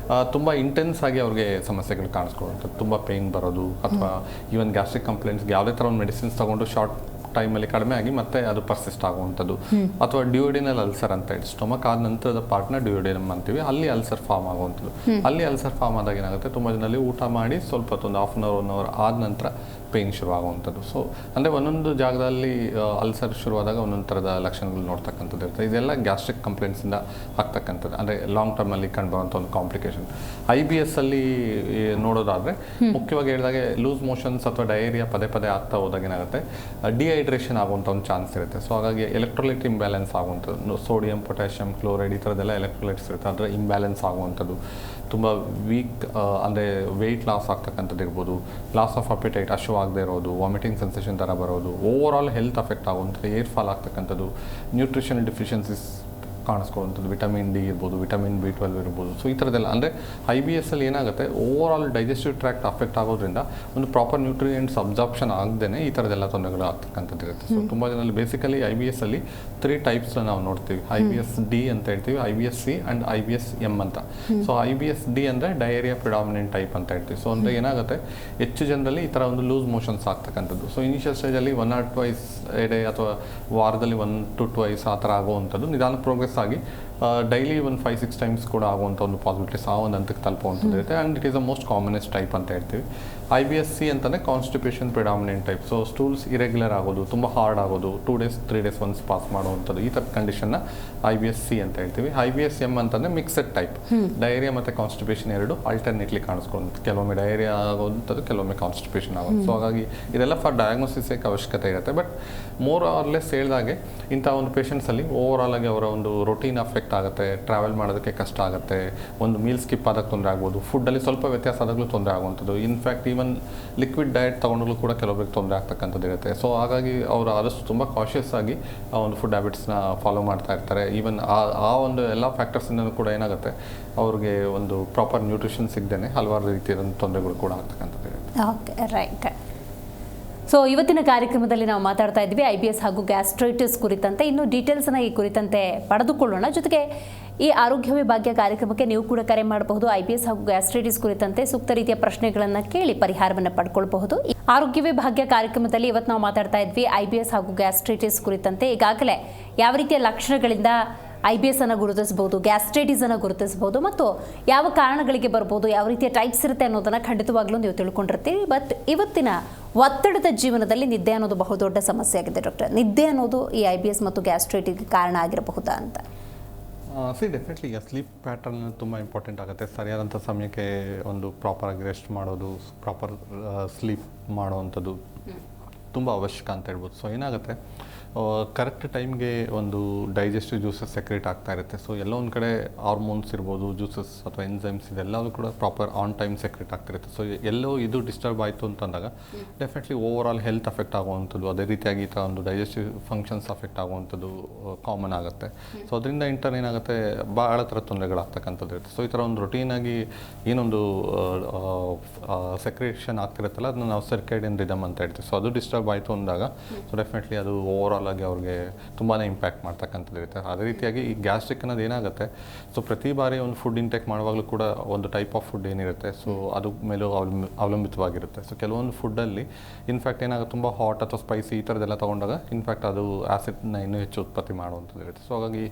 ತುಂಬ ಇಂಟೆನ್ಸ್ ಆಗಿ ಅವ್ರಿಗೆ ಸಮಸ್ಯೆಗಳು ಕಾಣಿಸ್ಕೊಳ್ಳುವಂಥದ್ದು, ತುಂಬ ಪೇಯ್ನ್ ಬರೋದು, ಅಥವಾ ಈವನ್ ಗ್ಯಾಸ್ಟ್ರಿಕ್ ಕಂಪ್ಲೇಂಟ್ಸ್ಗೆ ಯಾವುದೇ ಥರ ಒಂದು ಮೆಡಿಸಿನ್ಸ್ ತೊಗೊಂಡು ಶಾರ್ಟ್ ಟೈಮಲ್ಲಿ ಕಡಿಮೆ ಆಗಿ ಮತ್ತೆ ಅದು ಪರ್ಸಿಸ್ಟ್ ಆಗುವಂಥದ್ದು. ಅಥವಾ ಡ್ಯೂಯೋಡಿನಲ್ ಅಲ್ಸರ್ ಅಂತ ಹೇಳಿ, ಸ್ಟೊಮಕ್ ಆದ ನಂತರದ ಪಾರ್ಟ್ನ ಡ್ಯೂಯೋಡಿನಮ್ ಅಂತೀವಿ, ಅಲ್ಲಿ ಅಲ್ಸರ್ ಫಾರ್ಮ್ ಆಗುವಂಥದ್ದು. ಅಲ್ಲಿ ಅಲ್ಸರ್ ಫಾರ್ಮ್ ಆದಾಗ ಏನಾಗುತ್ತೆ, ತುಂಬ ಜನರಲ್ಲಿ ಊಟ ಮಾಡಿ ಸ್ವಲ್ಪ ಹೊತ್ತು, 1 hour 1 hour ಆದ ನಂತರ ಪೇಯ್ನ್ ಶುರುವಾಗುವಂಥದ್ದು. ಸೊ ಅಂದರೆ ಒಂದೊಂದು ಜಾಗದಲ್ಲಿ ಅಲ್ಸರ್ ಶುರುವಾದಾಗ ಒಂದೊಂದು ಥರದ ಲಕ್ಷಣಗಳು ನೋಡ್ತಕ್ಕಂಥದ್ದು ಇರುತ್ತೆ. ಇದೆಲ್ಲ ಗ್ಯಾಸ್ಟ್ರಿಕ್ ಕಂಪ್ಲೇಂಟ್ಸಿಂದ ಆಗ್ತಕ್ಕಂಥದ್ದು, ಅಂದರೆ ಲಾಂಗ್ ಟರ್ಮಲ್ಲಿ ಕಂಡುಬರುವಂಥ ಒಂದು ಕಾಂಪ್ಲಿಕೇಶನ್. IBS ಅಲ್ಲಿ ನೋಡೋದಾದರೆ ಮುಖ್ಯವಾಗಿ ಹೇಳಿದಾಗೆ ಲೂಸ್ ಮೋಷನ್ಸ್ ಅಥವಾ ಡಯೇರಿಯಾ ಪದೇ ಪದೇ ಆಗ್ತಾ ಹೋದಾಗ ಏನಾಗುತ್ತೆ, ಡಿಹೈಡ್ರೇಷನ್ ಆಗುವಂಥ ಒಂದು ಚಾನ್ಸ್ ಇರುತ್ತೆ. ಸೊ ಹಾಗಾಗಿ ಎಲೆಕ್ಟ್ರೋಲೈಟ್ ಇಂಬ್ಯಾಲೆನ್ಸ್ ಆಗುವಂಥದ್ದು, ಸೋಡಿಯಂ, ಪೊಟ್ಯಾಷಿಯಂ, ಕ್ಲೋರೈಡ್ ಈ ಥರದ್ದೆಲ್ಲ ಎಲೆಕ್ಟ್ರೋಲೈಟ್ಸ್ ಇರುತ್ತೆ, ಅದರ ಇಂಬ್ಯಾಲೆನ್ಸ್ ಆಗುವಂಥದ್ದು. ತುಂಬ ವೀಕ್, ಅಂದರೆ ವೆಯ್ಟ್ ಲಾಸ್ ಆಗ್ತಕ್ಕಂಥದ್ದು ಇರ್ಬೋದು, ಲಾಸ್ ಆಫ್ ಅಪಿಟೈಟ್, ಆಗದೆ ಇರೋದು, ವಾಮಿಟಿಂಗ್ ಸೆನ್ಸೇಷನ್ ಥರ ಬರೋದು, ಓವರ್ ಆಲ್ ಹೆಲ್ತ್ ಅಫೆಕ್ಟ್ ಆಗುವಂಥದ್ದು, ಏರ್ ಫಾಲ್ ಆಗ್ತಕ್ಕಂಥದ್ದು, ನ್ಯೂಟ್ರಿಷನ್ ಡಿಫಿಷಿಯನ್ಸೀಸ್ ಕಾಣಿಸ್ಕೊಳ್ಳುವಂಥದ್ದು, ವಿಟಮಿನ್ ಡಿ ಇರ್ಬೋದು, ವಿಟಮಿನ್ B12 ಇರ್ಬೋದು. ಸೊ ಈ ಥರದ್ದೆಲ್ಲ ಅಂದರೆ IBS ಅಲ್ಲಿ ಏನಾಗುತ್ತೆ, over all digestive tract affect ಆಗೋದ್ರಿಂದ ಒಂದು ಪ್ರಾಪರ್ ನ್ಯೂಟ್ರಿಯೆಂಟ್ಸ್ ಅಬ್ಸಾರ್ಪ್ಷನ್ ಆಗದೇ ಈ ಥರದ್ದೆಲ್ಲ ತೊಂದರೆಗಳು ಆಗ್ತಕ್ಕಂಥದ್ದು ಇರುತ್ತೆ. ಸೊ ತುಂಬ ಜನರಲ್ಲಿ ಬೇಸಿಕಲಿ IBS ಅಲ್ಲಿ 3 ಟೈಪ್ಸ್ ನಾವು ನೋಡ್ತೀವಿ. IBS-D ಅಂತ ಹೇಳ್ತೀವಿ, IBS-C ಆ್ಯಂಡ್ IBS-M ಅಂತ. ಸೊ IBS-D ಅಂದರೆ ಡಯೇರಿಯಾ ಪ್ರಿಡಾಮಿನೆಂಟ್ ಟೈಪ್ ಅಂತ ಹೇಳ್ತೀವಿ. ಸೊ ಅಂದರೆ ಏನಾಗುತ್ತೆ, ಹೆಚ್ಚು ಜನರಲ್ಲಿ ಈ ಥರ ಒಂದು ಲೂಸ್ ಮೋಷನ್ಸ್ ಆಗ್ತಕ್ಕಂಥದ್ದು. ಸೊ ಇನಿಷಿಯಲ್ ಸ್ಟೇಜಲ್ಲಿ 1 or 2 ಡೇ ಅಥವಾ ವಾರದಲ್ಲಿ 1 to 2 ಆ ಥರ ಆಗುವಂಥದ್ದು ನಿಧಾನ ಪ್ರೋಗ್ರೆಸ್ ಆಗಿ ಡೈಲಿ ಒಂದು 5-6 ಟೈಮ್ಸ್ ಕೂಡ ಆಗುವಂಥ ಒಂದು ಪಾಸಿಬಿಲಿಟೀಸ್ ಆ ಒಂದು ಹಂತಕ್ಕೆ ತಲುಪುವಂಥದ್ದು ಇರುತ್ತೆ. And it is the most commonest type ಅಂತ ಹೇಳ್ತೀವಿ. IBS-C ಅಂತಲೇ constipation predominant type. So stools irregular ಆಗೋದು, ತುಂಬ ಹಾರ್ಡ್ ಆಗೋದು, 2 days 3 days ಒನ್ಸ್ ಪಾಸ್ ಮಾಡುವಂಥದ್ದು, ಈ ಥರದ ಕಂಡೀಷನ್ನ IBS-C ಅಂತ ಹೇಳ್ತೀವಿ. IBS-M ಅಂತಂದರೆ ಮಿಕ್ಸೆಡ್ ಟೈಪ್, ಡಯೇರಿಯಾ ಮತ್ತು ಕಾನ್ಸ್ಟಿಪೇಷನ್ ಎರಡು ಆಲ್ಟರ್ನೇಟ್ಲಿ ಕಾಣಿಸ್ಕೊಳ್ಳುತ್ತೆ. ಕೆಲವೊಮ್ಮೆ ಡಯೇರಿಯಾ ಆಗೋವಂಥದ್ದು, ಕೆಲವೊಮ್ಮೆ ಕಾನ್ಸ್ಟಿಪೇಷನ್ ಆಗೋದು. ಸೊ ಹಾಗಾಗಿ ಇದೆಲ್ಲ ಫಾರ್ ಡಯಾಗ್ನೋಸಿಸ್ಗೆ ಅವಶ್ಯಕತೆ ಇರುತ್ತೆ. ಬಟ್ ಮೋರ್ ಆರ್ ಲೆಸ್ ಹೇಳಿದಾಗೆ ಇಂಥ ಒಂದು ಪೇಷಂಟ್ಸಲ್ಲಿ ಓವರ್ ಆಲ್ ಆಗಿ ಅವರ ಒಂದು ರೊಟೀನ್ ಅಫೆಕ್ಟ್ ಆಗುತ್ತೆ, ಟ್ರಾವೆಲ್ ಮಾಡೋದಕ್ಕೆ ಕಷ್ಟ ಆಗುತ್ತೆ, ಒಂದು ಮೀಲ್ ಸ್ಕಿಪ್ ಆದಾಗ ತೊಂದರೆ ಆಗ್ಬೋದು, ಫುಡ್ಡಲ್ಲಿ ಸ್ವಲ್ಪ ವ್ಯತ್ಯಾಸ ಆದಾಗಲೂ ತೊಂದರೆ ಆಗುವಂಥದ್ದು, ಇನ್ಫ್ಯಾಕ್ಟ್ ಈವನ್ ಲಿಕ್ವಿಡ್ ಡಯಟ್ ತೊಗೊಂಡಲ್ಲೂ ಕೂಡ ಕೆಲವೊಬ್ಬರಿಗೆ ತೊಂದರೆ ಆಗ್ತಕ್ಕಂಥದ್ದು ಇರುತ್ತೆ. ಸೊ ಹಾಗಾಗಿ ಅವರು ಆದಷ್ಟು ತುಂಬ ಕಾಷಿಯಸ್ ಆಗಿ ಆ ಒಂದು ಫುಡ್ ಹ್ಯಾಬಿಟ್ಸ್ನ ಫಾಲೋ ಮಾಡ್ತಾ ಇರ್ತಾರೆ. ಈವನ್ ಆ ಒಂದು ಎಲ್ಲ ಫ್ಯಾಕ್ಟರ್ಸಿಂದಲೂ ಕೂಡ ಏನಾಗುತ್ತೆ, ಅವ್ರಿಗೆ ಒಂದು ಪ್ರಾಪರ್ ನ್ಯೂಟ್ರಿಷನ್ ಸಿಗದೇ ಹಲವಾರು ರೀತಿಯ ತೊಂದರೆಗಳು ಕೂಡ ಆಗ್ತಕ್ಕಂಥದ್ದು ಇರುತ್ತೆ. Okay, right. ಸೊ ಇವತ್ತಿನ ಕಾರ್ಯಕ್ರಮದಲ್ಲಿ ನಾವು ಮಾತಾಡ್ತಾ ಇದ್ವಿ IBS ಹಾಗೂ ಗ್ಯಾಸ್ಟ್ರೈಟಿಸ್ ಕುರಿತಂತೆ. ಇನ್ನು ಡೀಟೇಲ್ಸನ್ನು ಈ ಕುರಿತಂತೆ ಪಡೆದುಕೊಳ್ಳೋಣ. ಜೊತೆಗೆ ಈ ಆರೋಗ್ಯವೇ ಭಾಗ್ಯ ಕಾರ್ಯಕ್ರಮಕ್ಕೆ ನೀವು ಕೂಡ ಕರೆ ಮಾಡಬಹುದು. IBS ಹಾಗೂ ಗ್ಯಾಸ್ಟ್ರೈಟಿಸ್ ಕುರಿತಂತೆ ಸೂಕ್ತ ರೀತಿಯ ಪ್ರಶ್ನೆಗಳನ್ನು ಕೇಳಿ ಪರಿಹಾರವನ್ನು ಪಡ್ಕೊಳ್ಬಹುದು. ಆರೋಗ್ಯವೇ ಭಾಗ್ಯ ಕಾರ್ಯಕ್ರಮದಲ್ಲಿ ಇವತ್ತು ನಾವು ಮಾತಾಡ್ತಾ ಇದ್ವಿ IBS ಹಾಗೂ ಗ್ಯಾಸ್ಟ್ರೈಟಿಸ್ ಕುರಿತಂತೆ. ಈಗಾಗಲೇ ಯಾವ ರೀತಿಯ ಲಕ್ಷಣಗಳಿಂದ IBS ಅನ್ನು ಗುರುತಿಸಬಹುದು, ಗ್ಯಾಸ್ಟ್ರೈಟಿಸ್ ಅನ್ನು ಗುರುತಿಸಬಹುದು ಮತ್ತು ಯಾವ ಕಾರಣಗಳಿಗೆ ಬರ್ಬೋದು, ಯಾವ ರೀತಿಯ ಟೈಪ್ಸ್ ಇರುತ್ತೆ ಅನ್ನೋದನ್ನು ಖಂಡಿತವಾಗ್ಲೂ ನೀವು ತಿಳ್ಕೊಂಡಿರ್ತೀವಿ. ಬಟ್ ಇವತ್ತಿನ ಒತ್ತಡದ ಜೀವನದಲ್ಲಿ ನಿದ್ದೆ ಅನ್ನೋದು ಬಹುದೊಡ್ಡ ಸಮಸ್ಯೆ ಆಗಿದೆ ಡಾಕ್ಟರ್. ನಿದ್ದೆ ಅನ್ನೋದು ಈ IBS ಮತ್ತು ಗ್ಯಾಸ್ಟ್ರೈಟಿಸ್ಗೆ ಕಾರಣ ಆಗಿರಬಹುದಾ ಅಂತ? ಡೆಫಿನೆಟ್ಲಿ ಈಗ ಸ್ಲೀಪ್ ಪ್ಯಾಟರ್ನ್ ತುಂಬ ಇಂಪಾರ್ಟೆಂಟ್ ಆಗುತ್ತೆ. ಸರಿಯಾದಂಥ ಸಮಯಕ್ಕೆ ಒಂದು ಪ್ರಾಪರಾಗಿ ರೆಸ್ಟ್ ಮಾಡೋದು, ಪ್ರಾಪರ್ ಸ್ಲೀಪ್ ಮಾಡೋವಂಥದ್ದು ತುಂಬ ಅವಶ್ಯಕ ಅಂತ ಹೇಳ್ಬೋದು. ಸೊ ಏನಾಗುತ್ತೆ, ಕರೆಕ್ಟ್ ಟೈಮ್ಗೆ ಒಂದು ಡೈಜೆಸ್ಟಿವ್ ಜ್ಯೂಸಸ್ ಸೆಕ್ರೇಟ್ ಆಗ್ತಾ ಇರುತ್ತೆ. ಸೊ ಎಲ್ಲೋ ಒಂದು ಕಡೆ ಹಾರ್ಮೋನ್ಸ್ ಇರ್ಬೋದು, ಜ್ಯೂಸಸ್ ಅಥವಾ ಎನ್ಸೈಮ್ಸ್ ಇದೆಲ್ಲವೂ ಕೂಡ ಪ್ರಾಪರ್ ಆನ್ ಟೈಮ್ ಸೆಕ್ರೇಟ್ ಆಗ್ತಿರುತ್ತೆ. ಸೊ ಎಲ್ಲೋ ಇದು ಡಿಸ್ಟರ್ಬ್ ಆಯಿತು ಅಂತಂದಾಗ definitely over all health affect ಆಗುವಂಥದ್ದು, ಅದೇ ರೀತಿಯಾಗಿ ಈ ಥರ ಒಂದು ಡೈಜೆಸ್ಟಿವ್ ಫಂಕ್ಷನ್ಸ್ ಅಫೆಕ್ಟ್ ಆಗುವಂಥದ್ದು ಕಾಮನ್ ಆಗುತ್ತೆ. ಸೊ ಅದರಿಂದ ಇಂಟರ್ನ್ ಏನಾಗುತ್ತೆ, ಭಾಳ ಥರ ತೊಂದರೆಗಳಾಗ್ತಕ್ಕಂಥದ್ದು ಇರುತ್ತೆ. ಸೊ ಈ ಥರ ಒಂದು ರೊಟೀನಾಗಿ ಏನೊಂದು ಸೆಕ್ರೇಷನ್ ಆಗ್ತಿರುತ್ತಲ್ಲ, ಅದನ್ನ ನಾವು ಸರ್ಕೇಡಿಯನ್ ರಿದಮ್ ಅಂತ ಹೇಳ್ತೀವಿ. ಸೊ ಅದು ಡಿಸ್ಟರ್ಬ್ ಆಯಿತು ಅಂದಾಗ ಸೊ ಡೆಫಿನೆಟ್ಲಿ ಅದು ಓವರ್ ಆಲ್ ಆಗಿ ಅವ್ರಿಗೆ ತುಂಬಾ ಇಂಪ್ಯಾಕ್ಟ್ ಮಾಡ್ತಕ್ಕಂಥದ್ದು ಇರುತ್ತೆ. ಅದೇ ರೀತಿಯಾಗಿ ಈ ಗ್ಯಾಸ್ಟ್ರಿಕ್ ಅನ್ನೋದು ಏನಾಗುತ್ತೆ, ಸೊ ಪ್ರತಿ ಬಾರಿ ಒಂದು ಫುಡ್ ಇಂಟೇಕ್ ಮಾಡುವಾಗಲೂ ಕೂಡ ಒಂದು ಟೈಪ್ ಆಫ್ ಫುಡ್ ಏನಿರುತ್ತೆ, ಸೊ ಅದು ಮೇಲೂ ಅವಲಂಬಿತವಾಗಿರುತ್ತೆ. ಸೊ ಕೆಲವೊಂದು ಫುಡ್ಡಲ್ಲಿ ಇನ್ಫ್ಯಾಕ್ಟ್ ಏನಾಗುತ್ತೆ, ತುಂಬ ಹಾಟ್ ಅಥವಾ ಸ್ಪೈಸಿ ಈ ಥರದ್ದೆಲ್ಲ ತೊಗೊಂಡಾಗ ಇನ್ಫ್ಯಾಕ್ಟ್ ಅದು ಆ್ಯಸಿಡ್ನ ಇನ್ನೂ ಹೆಚ್ಚು ಉತ್ಪತ್ತಿ ಮಾಡುವಂಥದ್ದು ಇರುತ್ತೆ. ಸೊ ಹಾಗಾಗಿ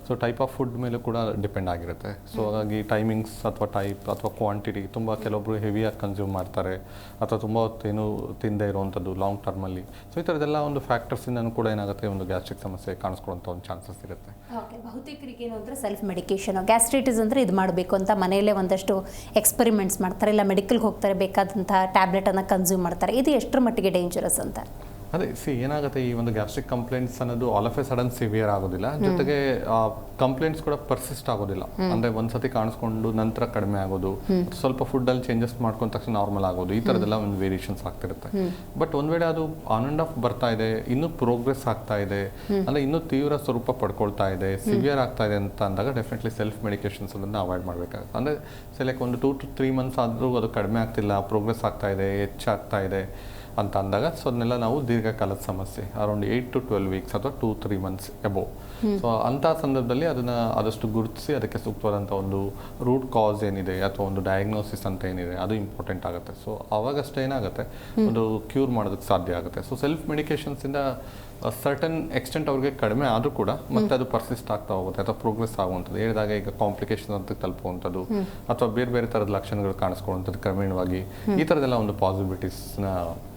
ಸೊ ಟೈಪ್ ಆಫ್ ಫುಡ್ ಮೇಲೂ ಕೂಡ ಡಿಪೆಂಡ್ ಆಗಿರುತ್ತೆ. ಸೊ ಹಾಗಾಗಿ ಟೈಮಿಂಗ್ಸ್ ಅಥವಾ ಟೈಪ್ ಅಥವಾ ಕ್ವಾಂಟಿಟಿ, ತುಂಬ ಕೆಲವೊಬ್ಬರು ಹೆವಿಯಾಗಿ ಕನ್ಸ್ಯೂಮ್ ಮಾಡ್ತಾರೆ ಅಥವಾ ತುಂಬ ಹೊತ್ತೇನು ತಿಂದೇ ಇರುವಂಥದ್ದು ಲಾಂಗ್ ಟರ್ಮಲ್ಲಿ. ಸೊ ಈ ಥರದ್ದೆಲ್ಲ ಒಂದು ಫ್ಯಾಕ್ಟರ್ಸಿಂದನೂ ಕೂಡ ಏನಾಗುತ್ತೆ, ಒಂದು ಗ್ಯಾಸ್ಟ್ರಿಕ್ ಸಮಸ್ಯೆ ಕಾಣಿಸ್ಕೊಳ್ಳುವಂಥ ಒಂದು ಚಾನ್ಸಸ್ ಇರುತ್ತೆ. ಓಕೆ, ಬಹುತೇಕರಿಗೆ ಏನು ಅಂದರೆ ಸೆಲ್ಫ್ ಮೆಡಿಕೇಷನ್. ಗ್ಯಾಸ್ಟ್ರೈಟಿಸ್ ಅಂದರೆ ಇದು ಮಾಡಬೇಕು ಅಂತ ಮನೆಯಲ್ಲೇ ಒಂದಷ್ಟು ಎಕ್ಸ್ಪೆರಿಮೆಂಟ್ಸ್ ಮಾಡ್ತಾರೆ, ಇಲ್ಲ ಮೆಡಿಕಲ್ಗೆ ಹೋಗ್ತಾರೆ, ಬೇಕಾದಂಥ ಟ್ಯಾಬ್ಲೆಟನ್ನು ಕನ್ಸ್ಯೂಮ್ ಮಾಡ್ತಾರೆ. ಇದು ಎಷ್ಟರ ಮಟ್ಟಿಗೆ ಡೇಂಜರಸ್ ಅಂತ? ಅದೇ ಏನಾಗುತ್ತೆ, ಈ ಒಂದು ಗ್ಯಾಸ್ಟ್ರಿಕ್ ಕಂಪ್ಲೇಂಟ್ಸ್ ಅನ್ನೋದು all of A sudden severe ಆಗೋದಿಲ್ಲ, ಜೊತೆಗೆ ಕಂಪ್ಲೇಂಟ್ಸ್ ಕೂಡ ಪರ್ಸಿಸ್ಟ್ ಆಗೋದಿಲ್ಲ. ಅಂದರೆ ಒಂದ್ಸತಿ ಕಾಣಿಸ್ಕೊಂಡು ನಂತರ ಕಡಿಮೆ ಆಗೋದು, ಸ್ವಲ್ಪ ಫುಡ್ಡಲ್ಲಿ ಚೇಂಜಸ್ ಮಾಡ್ಕೊಂಡ ತಕ್ಷಣ ನಾರ್ಮಲ್ ಆಗೋದು, ಈ ಥರದ್ದೆಲ್ಲ ಒಂದು ವೇರಿಯೇಷನ್ಸ್ ಆಗ್ತಿರುತ್ತೆ. ಬಟ್ ಒಂದ್ ವೇಳೆ ಅದು ಆನ್ ಆ್ಯಂಡ್ ಆಫ್ ಬರ್ತಾ ಇದೆ, ಇನ್ನೂ ಪ್ರೋಗ್ರೆಸ್ ಆಗ್ತಾ ಇದೆ, ಅಂದರೆ ಇನ್ನೂ ತೀವ್ರ ಸ್ವರೂಪ ಪಡ್ಕೊಳ್ತಾ ಇದೆ, ಸಿವಿಯರ್ ಆಗ್ತಾ ಇದೆ ಅಂತ ಅಂದಾಗ ಡೆಫಿನೆಟ್ಲಿ ಸೆಲ್ಫ್ ಮೆಡಿಕೇಶನ್ಸ್ ಅದನ್ನು ಅವಾಯ್ಡ್ ಮಾಡಬೇಕಾಗುತ್ತೆ. ಅಂದರೆ ಸೆಲೆಕ್ಟ್ ಒಂದು 2 to 3 months ಆದರೂ ಅದು ಕಡಿಮೆ ಆಗ್ತಿಲ್ಲ, ಪ್ರೋಗ್ರೆಸ್ ಆಗ್ತಾ ಇದೆ, ಹೆಚ್ಚಾಗ್ತಾ ಇದೆ ಅಂತ ಅಂದಾಗ ಸೊ ಅದನ್ನೆಲ್ಲ ನಾವು ದೀರ್ಘಕಾಲದ ಸಮಸ್ಯೆ, ಅರೌಂಡ್ 8 to 12 weeks ಅಥವಾ 2-3 months ಎಬೋವ್. ಸೊ ಅಂಥ ಸಂದರ್ಭದಲ್ಲಿ ಅದನ್ನು ಆದಷ್ಟು ಗುರುತಿಸಿ ಅದಕ್ಕೆ ಸೂಕ್ತವಾದಂಥ ಒಂದು ರೂಟ್ ಕಾಸ್ ಏನಿದೆ ಅಥವಾ ಒಂದು ಡಯಾಗ್ನೋಸಿಸ್ ಅಂತ ಏನಿದೆ ಅದು ಇಂಪಾರ್ಟೆಂಟ್ ಆಗುತ್ತೆ. ಸೊ ಅವಾಗಷ್ಟೇ ಏನಾಗುತ್ತೆ, ಒಂದು ಕ್ಯೂರ್ ಮಾಡೋದಕ್ಕೆ ಸಾಧ್ಯ ಆಗುತ್ತೆ. ಸೊ ಸೆಲ್ಫ್ ಮೆಡಿಕೇಶನ್ಸಿಂದ ಸರ್ಟನ್ ಎಕ್ಸ್ಟೆಂಟ್ ಅವ್ರಿಗೆ ಕಡಿಮೆ ಆದರೂ ಕೂಡ ಮತ್ತೆ ಅದು ಪರ್ಸಿಸ್ಟ್ ಆಗ್ತಾ ಹೋಗುತ್ತೆ ಅಥವಾ ಪ್ರೋಗ್ರೆಸ್ ಆಗುವಂಥದ್ದು, ಹೇಳಿದಾಗ ಈಗ ಕಾಂಪ್ಲಿಕೇಶನ್ ಅಂತ ತಲುಪುವಂಥದ್ದು ಅಥವಾ ಬೇರೆ ಬೇರೆ ಥರದ ಲಕ್ಷಣಗಳು ಕಾಣಿಸ್ಕೊಳ್ಳುವಂಥದ್ದು ಕ್ರಮೇಣವಾಗಿ, ಈ ಥರದ್ದೆಲ್ಲ ಒಂದು ಪಾಸಿಬಿಲಿಟೀಸ್ನ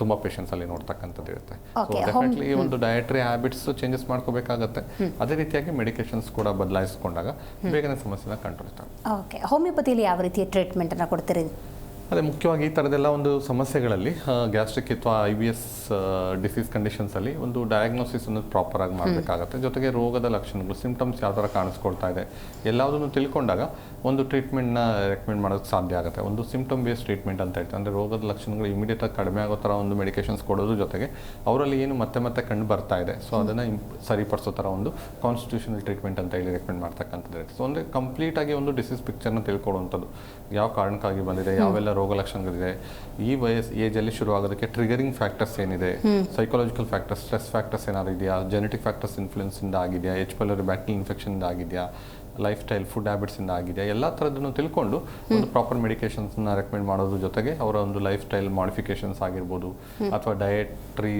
ತುಂಬ ಪೇಷಂಟ್ಸಲ್ಲಿ ನೋಡ್ತಕ್ಕಂಥದ್ದು ಇರುತ್ತೆ. ಸೊ ಡೆಫಿನೆಟ್ಲಿ ಈ ಒಂದು ಡಯಟ್ರಿ ಹ್ಯಾಬಿಟ್ಸ್ ಚೇಂಜಸ್ ಮಾಡ್ಕೋಬೇಕಾಗತ್ತೆ. ಅದೇ ರೀತಿಯಾಗಿ ಮೆಡಿಕೇಶನ್ಸ್ ಕೂಡ ಬದಲಾಯಿಸ್ಕೊಂಡಾಗ ಬೇಗನೆ ಸಮಸ್ಯೆನ ಕಂಟ್ರೋಲ್ ಆಗ್ತದೆ. ಓಕೆ, ಹೋಮಿಯೋಪತಿಯಲ್ಲಿ ಯಾವ ರೀತಿಯ ಟ್ರೀಟ್ಮೆಂಟನ್ನು ಕೊಡ್ತೀರಿ? ಅದೇ ಮುಖ್ಯವಾಗಿ ಈ ಥರದ್ದೆಲ್ಲ ಒಂದು ಸಮಸ್ಯೆಗಳಲ್ಲಿ ಗ್ಯಾಸ್ಟ್ರಿಕ್ ಅಥವಾ IBS ಡಿಸೀಸ್ ಕಂಡೀಷನ್ಸಲ್ಲಿ ಒಂದು ಡಯಾಗ್ನೋಸಿಸ್ ಅನ್ನೋದು ಪ್ರಾಪರಾಗಿ ಮಾಡಬೇಕಾಗತ್ತೆ. ಜೊತೆಗೆ ರೋಗದ ಲಕ್ಷಣಗಳು ಸಿಂಪ್ಟಮ್ಸ್ ಯಾವ ಥರ ಕಾಣಿಸ್ಕೊಳ್ತಾ ಇದೆ ಎಲ್ಲದನ್ನು ತಿಳ್ಕೊಂಡಾಗ ಒಂದು ಟ್ರೀಟ್ಮೆಂಟ್ನ ರೆಕಮೆಂಡ್ ಮಾಡೋಕ್ಕೆ ಸಾಧ್ಯ ಆಗುತ್ತೆ. ಒಂದು ಸಿಂಪ್ಟಮ್ ಬೇಸ್ಡ್ ಟ್ರೀಟ್ಮೆಂಟ್ ಅಂತ ಹೇಳ್ತೀವಿ. ಅಂದರೆ ರೋಗದ ಲಕ್ಷಣಗಳು ಇಮಿಡಿಯೇಟಾಗಿ ಕಡಿಮೆ ಆಗೋ ಥರ ಒಂದು ಮೆಡಿಕೇಷನ್ಸ್ ಕೊಡೋದ್ರ ಜೊತೆಗೆ ಅವರಲ್ಲಿ ಏನು ಮತ್ತೆ ಕಂಡು ಬರ್ತಾ ಇದೆ ಸೊ ಅದನ್ನು ಸರಿಪಡಿಸೋ ಥರ ಒಂದು ಕಾನ್ಸ್ಟಿಟ್ಯೂಷನಲ್ ಟ್ರೀಟ್ಮೆಂಟ್ ಅಂತ ಹೇಳಿ ರೆಕಮೆಂಡ್ ಮಾಡ್ತಕ್ಕಂಥದ್ದು ಇರುತ್ತೆ. ಸೊ ಅಂದರೆ ಕಂಪ್ಲೀಟಾಗಿ ಒಂದು ಡಿಸೀಸ್ ಪಿಕ್ಚರ್ನ ತಿಳ್ಕೊಳ್ಳುವಂಥದ್ದು, ಯಾವ ಕಾರಣಕ್ಕಾಗಿ ಬಂದಿದೆ, ಯಾವೆಲ್ಲ ರೋಗ ಲಕ್ಷಣಗಳಿದೆ, ಈ ಏಜಲ್ಲಿ ಶುರು ಆಗೋದಕ್ಕೆ ಟ್ರಿಗರಿಂಗ್ ಫ್ಯಾಕ್ಟರ್ಸ್ ಏನಿದೆ, ಸೈಕಾಲಜಿಕಲ್ ಫ್ಯಾಕ್ಟರ್ಸ್, ಸ್ಟ್ರೆಸ್ ಫ್ಯಾಕ್ಟರ್ಸ್ ಏನಾದ್ರು ಇದೆಯಾ, ಜೆನೆಟಿಕ್ ಫ್ಯಾಕ್ಟರ್ಸ್ ಇನ್ಫ್ಲುಯೆನ್ಸಿಂದ ಆಗಿದೆಯಾ, H. pylori ಬ್ಯಾಕ್ಟೀರಿಯಲ್ ಇನ್ಫೆಕ್ಷನ್ನಿಂದ ಆಗಿದೆಯಾ, ಲೈಫ್ ಸ್ಟೈಲ್ ಫುಡ್ ಹ್ಯಾಬಿಟ್ಸಿಂದ ಆಗಿದೆಯಾ, ಎಲ್ಲ ಥರದ್ದನ್ನು ತಿಳ್ಕೊಂಡು ಒಂದು ಪ್ರಾಪರ್ ಮೆಡಿಕೇಷನ್ಸ್ನ ರೆಕಮೆಂಡ್ ಮಾಡೋದ್ರ ಜೊತೆಗೆ ಅವರ ಒಂದು ಲೈಫ್ ಸ್ಟೈಲ್ ಮಾಡಿಫಿಕೇಷನ್ಸ್ ಆಗಿರ್ಬೋದು ಅಥವಾ ಡಯಟ್ರಿ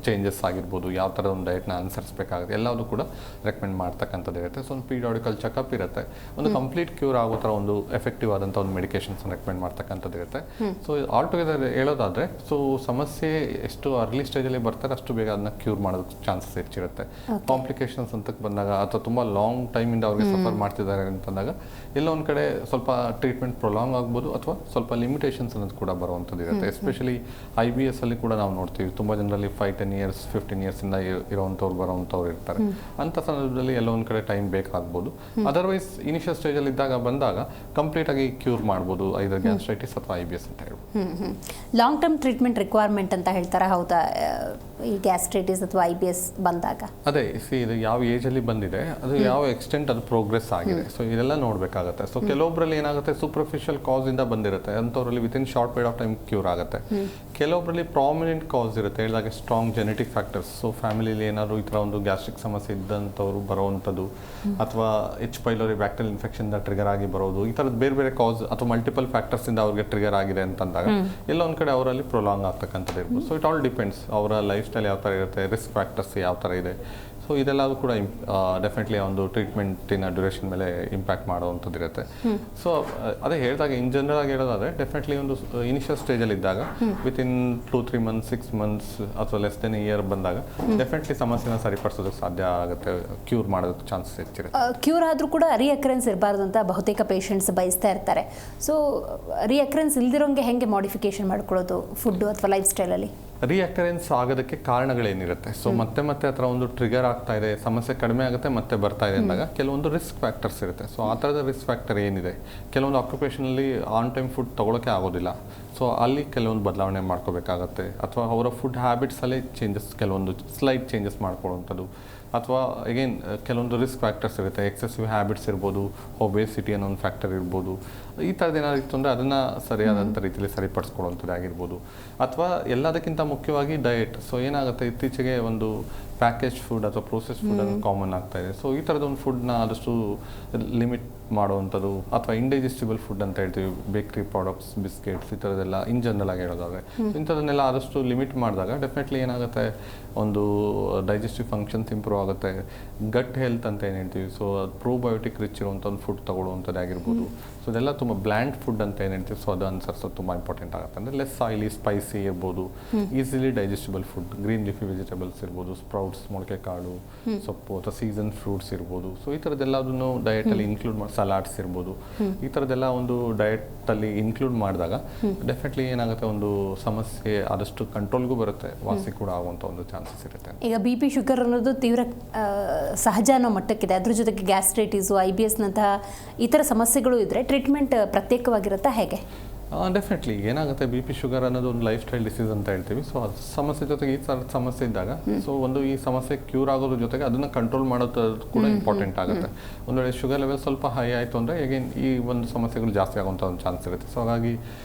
ಚೇಂಜಸ್ ಆಗಿರ್ಬೋದು, ಯಾವ ಥರ ಒಂದು ಡಯಟ್ನ ಅನುಸರಿಸಬೇಕಾಗುತ್ತೆ ಎಲ್ಲದೂ ಕೂಡ ರೆಕಮೆಂಡ್ ಮಾಡ್ತಕ್ಕಂಥದ್ದು ಇರುತ್ತೆ. ಸೊ ಒಂದು ಪೀರಿಯಾಡಿಕಲ್ ಚೆಕಪ್ ಇರುತ್ತೆ. ಒಂದು ಕಂಪ್ಲೀಟ್ ಕ್ಯೂರ್ ಆಗೋ ಥರ ಒಂದು ಎಫೆಕ್ಟಿವ್ ಆದಂಥ ಒಂದು ಮೆಡಿಕೇಷನ್ಸ್ ರೆಕಮೆಂಡ್ ಮಾಡ್ತಕ್ಕಂಥದ್ದು ಇರುತ್ತೆ. ಸೊ ಆಲ್ ಟುಗೆದರ್ ಹೇಳೋದಾದರೆ ಸೊ ಸಮಸ್ಯೆ ಎಷ್ಟು ಅರ್ಲಿ ಸ್ಟೇಜಲ್ಲಿ ಬರ್ತಾರೆ ಅಷ್ಟು ಬೇಗ ಅದನ್ನ ಕ್ಯೂರ್ ಮಾಡೋದಕ್ಕೆ ಚಾನ್ಸಸ್ ಹೆಚ್ಚಿರುತ್ತೆ. ಕಾಂಪ್ಲಿಕೇಶನ್ಸ್ ಅಂತಕ್ಕೆ ಬಂದಾಗ ಅಥವಾ ತುಂಬ ಲಾಂಗ್ ಟೈಮಿಂದ ಅವ್ರಿಗೆ ಸಫರ್ ಮಾಡ್ತಿದ್ದಾರೆ ಅಂತಂದಾಗ ಎಲ್ಲ ಒಂದು ಕಡೆ ಸ್ವಲ್ಪ ಟ್ರೀಟ್ಮೆಂಟ್ ಪ್ರೊಲಾಂಗ್ ಆಗ್ಬೋದು ಅಥವಾ ಸ್ವಲ್ಪ ಲಿಮಿಟೇಷನ್ಸ್ ಅನ್ನೋದು ಕೂಡ ಬರುವಂಥದ್ದು ಇರುತ್ತೆ. ಎಸ್ಪೆಷಲಿ IBS ಅಲ್ಲಿ ಕೂಡ ನಾವು ನೋಡ್ತೀವಿ ತುಂಬ ಜನರಲ್ಲಿ 5-10 years 15 years ಇಂದ ಇರೋವಂಥವ್ರು ಬರೋವಂಥವ್ರು ಇರ್ತಾರೆ. ಅಂಥ ಸಂದರ್ಭದಲ್ಲಿ ಎಲ್ಲ ಒಂದು ಕಡೆ ಟೈಮ್ ಬೇಕಾಗ್ಬೋದು. ಅದರ್ವೈಸ್ ಇನಿಷಿಯಲ್ ಸ್ಟೇಜಲ್ಲಿ ಬಂದಾಗ ಕಂಪ್ಲೀಟಾಗಿ ಕ್ಯೂರ್ ಮಾಡ್ಬೋದು ಐದರ್ ಗ್ಯಾಸ್ಟ್ರೈಟಿಸ್ ಅಥವಾ IBS ಅಂತ ಹೇಳ್ಬೋದು. ಲಾಂಗ್ ಟರ್ಮ್ ಟ್ರೀಟ್ಮೆಂಟ್ ರಿಕ್ವೈರ್ಮೆಂಟ್ ಅಂತ ಹೇಳ್ತಾರೆ, ಹೌದಾ, ಈ ಗ್ಯಾಸ್ಟ್ರೈಟಿಸ್ ಅಥವಾ IBS ಬಂದಾಗ? ಅದೇ ಇದು ಯಾವ ಏಜಲ್ಲಿ ಬಂದಿದೆ, ಅದು ಯಾವ ಎಕ್ಸ್ಟೆಂಟ್ ಅದು ಪ್ರೋಗ್ರೆಸ್ ಆಗಿದೆ, ಸೊ ಇದೆಲ್ಲ ನೋಡಬೇಕಾಗುತ್ತೆ. ಸೊ ಕೆಲವೊಬ್ಬರಲ್ಲಿ ಏನಾಗುತ್ತೆ ಸೂಪರ್ಫಿಷಿಯಲ್ ಕಾಸ್ ಇಂದ ಬಂದಿರುತ್ತೆ, ಅಂಥವ್ರಲ್ಲಿ within short period of time cure ಆಗುತ್ತೆ. ಕೆಲವೊಬ್ಬರಲ್ಲಿ ಪ್ರಾಮಿನೆಂಟ್ ಕಾಸ್ ಇರುತ್ತೆ, ಹೇಳಿದಾಗ ಸ್ಟ್ರಾಂಗ್ ಜೆನೆಟಿಕ್ ಫ್ಯಾಕ್ಟರ್ಸ್. ಸೊ ಫ್ಯಾಮಿಲಿಲಿ ಏನಾದ್ರು ಈ ಥರ ಒಂದು ಗ್ಯಾಸ್ಟ್ರಿಕ್ ಸಮಸ್ಯೆ ಇದ್ದಂಥವ್ರು ಬರೋವಂಥದ್ದು ಅಥವಾ H. pylori bacterial infection trigger ಆಗಿ ಬರೋದು, ಈ ಥರದ್ದು ಬೇರೆ ಬೇರೆ ಕಾಸ್ ಅಥವಾ ಮಲ್ಟಿಪಲ್ ಫ್ಯಾಕ್ಟರ್ಸ್ ಇಂದ ಅವ್ರಿಗೆ ಟ್ರಿಗರ್ ಆಗಿದೆ ಅಂತಂದಾಗ ಎಲ್ಲ ಒಂದು ಕಡೆ ಅವರಲ್ಲಿ ಪ್ರೊಲಾಂಗ್ ಆಗ್ತಕ್ಕಂಥದ್ದು ಇರ್ಬೋದು. ಸೊ ಇಟ್ ಆಲ್ ಡಿಪೆಂಡ್ಸ್ ಅವರ ಲೈಫ್ ಸ್ಟೈಲ್ ಯಾವ ಥರ ಇರುತ್ತೆ, ರಿಸ್ಕ್ ಫ್ಯಾಕ್ಟರ್ಸ್ ಯಾವ ಥರ ಇದೆ. ಸೊ ಇದೆಲ್ಲವೂ ಕೂಡ ಡೆಫಿನೆಟ್ಲಿ ಒಂದು ಟ್ರೀಟ್ಮೆಂಟಿನ ಡ್ಯೂರೇಷನ್ ಮೇಲೆ ಇಂಪ್ಯಾಕ್ಟ್ ಮಾಡುವಂಥದ್ದು ಇರುತ್ತೆ. ಸೊ ಅದೇ ಹೇಳಿದಾಗ ಇನ್ ಜನರಲ್ ಆಗಿ ಹೇಳೋದಾದರೆ ಡೆಫಿನೆಟ್ಲಿ ಒಂದು ಇನಿಷಿಯಲ್ ಸ್ಟೇಜಲ್ಲಿ ಇದ್ದಾಗ ವಿತಿನ್ 2-3 months 6 months ಅಥವಾ ಲೆಸ್ ದೆನ್ ಇಯರ್ ಬಂದಾಗ ಡೆಫಿನೆಟ್ಲಿ ಸಮಸ್ಯೆನ ಸರಿಪಡಿಸೋದಕ್ಕೆ ಸಾಧ್ಯ ಆಗುತ್ತೆ, ಕ್ಯೂರ್ ಮಾಡೋದಕ್ಕೆ ಚಾನ್ಸಸ್ ಹೆಚ್ಚಿರುತ್ತೆ. ಕ್ಯೂರ್ ಆದರೂ ಕೂಡ ರಿಅಕರೆನ್ಸ್ ಇರಬಾರ್ದು ಅಂತ ಬಹುತೇಕ ಪೇಷಂಟ್ಸ್ ಬಯಸ್ತಾ ಇರ್ತಾರೆ. ಸೊ ರಿಅಕರೆನ್ಸ್ ಇಲ್ದಿರೋಂಗೆ ಹೆಂಗೆ ಮಾಡಿಫಿಕೇಶನ್ ಮಾಡ್ಕೊಳ್ಳೋದು ಫುಡ್ಡು ಅಥವಾ ಲೈಫ್ ಸ್ಟೈಲಲ್ಲಿ? ರಿಅಕರೆನ್ಸ್ ಆಗೋದಕ್ಕೆ ಕಾರಣಗಳೇನಿರುತ್ತೆ, ಸೊ ಮತ್ತೆ ಆ ಥರ ಒಂದು ಟ್ರಿಗರ್ ಆಗ್ತಾ ಇದೆ, ಸಮಸ್ಯೆ ಕಡಿಮೆ ಆಗುತ್ತೆ ಮತ್ತೆ ಬರ್ತಾ ಇದೆ ಅಂದಾಗ ಕೆಲವೊಂದು ರಿಸ್ಕ್ ಫ್ಯಾಕ್ಟರ್ಸ್ ಇರುತ್ತೆ. ಸೊ ಆ ಥರದ ರಿಸ್ಕ್ ಫ್ಯಾಕ್ಟರ್ ಏನಿದೆ, ಕೆಲವೊಂದು ಆಕ್ಯುಪೇಷನಲ್ಲಿ ಆನ್ ಟೈಮ್ ಫುಡ್ ತೊಗೊಳಕ್ಕೆ ಆಗೋದಿಲ್ಲ, ಸೊ ಅಲ್ಲಿ ಕೆಲವೊಂದು ಬದಲಾವಣೆ ಮಾಡ್ಕೋಬೇಕಾಗತ್ತೆ. ಅಥವಾ ಅವರ ಫುಡ್ ಹ್ಯಾಬಿಟ್ಸಲ್ಲಿ ಕೆಲವೊಂದು ಸ್ಲೈಟ್ ಚೇಂಜಸ್ ಮಾಡ್ಕೊಳ್ಳುವಂಥದ್ದು. ಅಥವಾ ಅಗೇನ್ ಕೆಲವೊಂದು ರಿಸ್ಕ್ ಫ್ಯಾಕ್ಟರ್ಸ್ ಇರುತ್ತೆ, ಎಕ್ಸೆಸಿವ್ ಹ್ಯಾಬಿಟ್ಸ್ ಇರ್ಬೋದು, ಒಬೇಸಿಟಿ ಅನ್ನೋ ಒಂದು ಫ್ಯಾಕ್ಟರ್ ಇರ್ಬೋದು. ಈ ಥರದ್ದು ಏನಾದ್ರು ಇತ್ತು ಅಂದರೆ ಅದನ್ನು ಸರಿಯಾದಂಥ ರೀತಿಯಲ್ಲಿ ಸರಿಪಡಿಸ್ಕೊಳ್ಳುವಂಥದ್ದು ಆಗಿರ್ಬೋದು. ಅಥವಾ ಎಲ್ಲದಕ್ಕಿಂತ ಮುಖ್ಯವಾಗಿ ಡಯಟ್. ಸೊ ಏನಾಗುತ್ತೆ ಇತ್ತೀಚೆಗೆ ಒಂದು ಪ್ಯಾಕೇಜ್ ಫುಡ್ ಅಥವಾ ಪ್ರೊಸೆಸ್ ಫುಡ್ ಅನ್ನೋದು ಕಾಮನ್ ಆಗ್ತಾ ಇದೆ. ಸೊ ಈ ಥರದ ಒಂದು ಫುಡ್ನ ಆದಷ್ಟು ಲಿಮಿಟ್ ಮಾಡುವಂಥದ್ದು. ಅಥವಾ ಇಂಡೈಜೆಸ್ಟಿಬಲ್ ಫುಡ್ ಅಂತ ಹೇಳ್ತೀವಿ, ಬೇಕ್ರಿ ಪ್ರಾಡಕ್ಟ್ಸ್, ಬಿಸ್ಕೆಟ್ಸ್, ಈ ಥರದ್ದೆಲ್ಲ ಇನ್ ಜನರಲ್ ಆಗಿ ಹೇಳೋದಾದರೆ ಇಂಥದನ್ನೆಲ್ಲ ಆದಷ್ಟು ಲಿಮಿಟ್ ಮಾಡಿದಾಗ ಡೆಫಿನೆಟ್ಲಿ ಏನಾಗುತ್ತೆ ಒಂದು ಡೈಜೆಸ್ಟಿವ್ ಫಂಕ್ಷನ್ಸ್ ಇಂಪ್ರೂವ್ ಆಗುತ್ತೆ. ಗಟ್ ಹೆಲ್ತ್ ಅಂತ ಏನು ಹೇಳ್ತೀವಿ, ಸೊ ಅದು ಪ್ರೋಬಯೋಟಿಕ್ ರಿಚ್ ಇರುವಂಥ ಒಂದು ಫುಡ್ ತಗೊಳ್ಳುವಂಥದ್ದು ಆಗಿರ್ಬೋದು. ಸೊ ಅದೆಲ್ಲ ತುಂಬ ಬ್ಲ್ಯಾಂಡ್ ಫುಡ್ ಅಂತ ಏನು ಹೇಳ್ತೀವಿ, ಸೊ ಅದು ಅನುಸರಿಸೋದು ತುಂಬ ಇಂಪಾರ್ಟೆಂಟ್ ಆಗುತ್ತೆ. ಅಂದರೆ ಲೆಸ್ ಆಯಿಲಿ, ಸ್ಪೈಸಿ ಇರ್ಬೋದು, easily digestible food, green leafy vegetables ಇರ್ಬೋದು, ಸ್ಪ್ರೌಟ್ಸ್, ಮೊಳಕೆ ಕಾಳು, ಸೊಪ್ಪು ಅಥವಾ ಸೀಸನ್ ಫ್ರೂಟ್ಸ್ ಇರ್ಬೋದು. ಸೊ ಈ ಥರದ್ದೆಲ್ಲದನ್ನು ಡಯಟಲ್ಲಿ ಇನ್ಕ್ಲೂಡ್ ಮಾಡಿ, ಸಲಾಡ್ಸ್ ಇರ್ಬೋದು, ಈ ಥರದ್ದೆಲ್ಲ ಒಂದು ಡಯಟಲ್ಲಿ ಇನ್ಕ್ಲೂಡ್ ಮಾಡಿದಾಗ ಡೆಫಿನೆಟ್ಲಿ ಏನಾಗುತ್ತೆ ಒಂದು ಸಮಸ್ಯೆ ಆದಷ್ಟು ಕಂಟ್ರೋಲ್ಗೂ ಬರುತ್ತೆ, ವಾಸಿ ಕೂಡ ಆಗುವಂಥ ಒಂದು ಚಾನ್ಸಸ್ ಇರುತ್ತೆ. ಈಗ BP, ಶುಗರ್ ಅನ್ನೋದು ತೀವ್ರ ಸಹಜ ಅನ್ನೋ ಮಟ್ಟಕ್ಕಿದೆ. ಅದ್ರ ಜೊತೆಗೆ ಗ್ಯಾಸ್ಟ್ರೈಟಿಸು, IBS ನಂತಹ ಇತರ ಸಮಸ್ಯೆಗಳು ಇದ್ದರೆ ಟ್ರೀಟ್ಮೆಂಟ್ ಪ್ರತ್ಯೇಕವಾಗಿರುತ್ತಾ ಹೇಗೆ? ಡೆಫಿನೆಟ್ಲಿ ಏನಾಗುತ್ತೆ BP, ಶುಗರ್ ಅನ್ನೋದು ಒಂದು ಲೈಫ್ ಸ್ಟೈಲ್ ಡಿಸೀಸ್ ಅಂತ ಹೇಳ್ತೀವಿ. ಸೊ ಅದು ಸಮಸ್ಯೆ ಜೊತೆಗೆ ಈ ಥರದ ಸಮಸ್ಯೆ ಇದ್ದಾಗ ಸೊ ಒಂದು ಈ ಸಮಸ್ಯೆ ಕ್ಯೂರ್ ಆಗೋದ್ರ ಜೊತೆಗೆ ಅದನ್ನು ಕಂಟ್ರೋಲ್ ಮಾಡೋದು ಕೂಡ ಇಂಪಾರ್ಟೆಂಟ್ ಆಗುತ್ತೆ. ಒಂದು ವೇಳೆ ಶುಗರ್ ಲೆವೆಲ್ ಸ್ವಲ್ಪ ಹೈ ಆಯಿತು ಅಂದರೆ ಹೇಗೆ ಈ ಒಂದು ಸಮಸ್ಯೆಗಳು ಜಾಸ್ತಿ ಆಗುವಂಥ ಒಂದು ಚಾನ್ಸ್ ಇರುತ್ತೆ. ಸೊ ಹಾಗಾಗಿ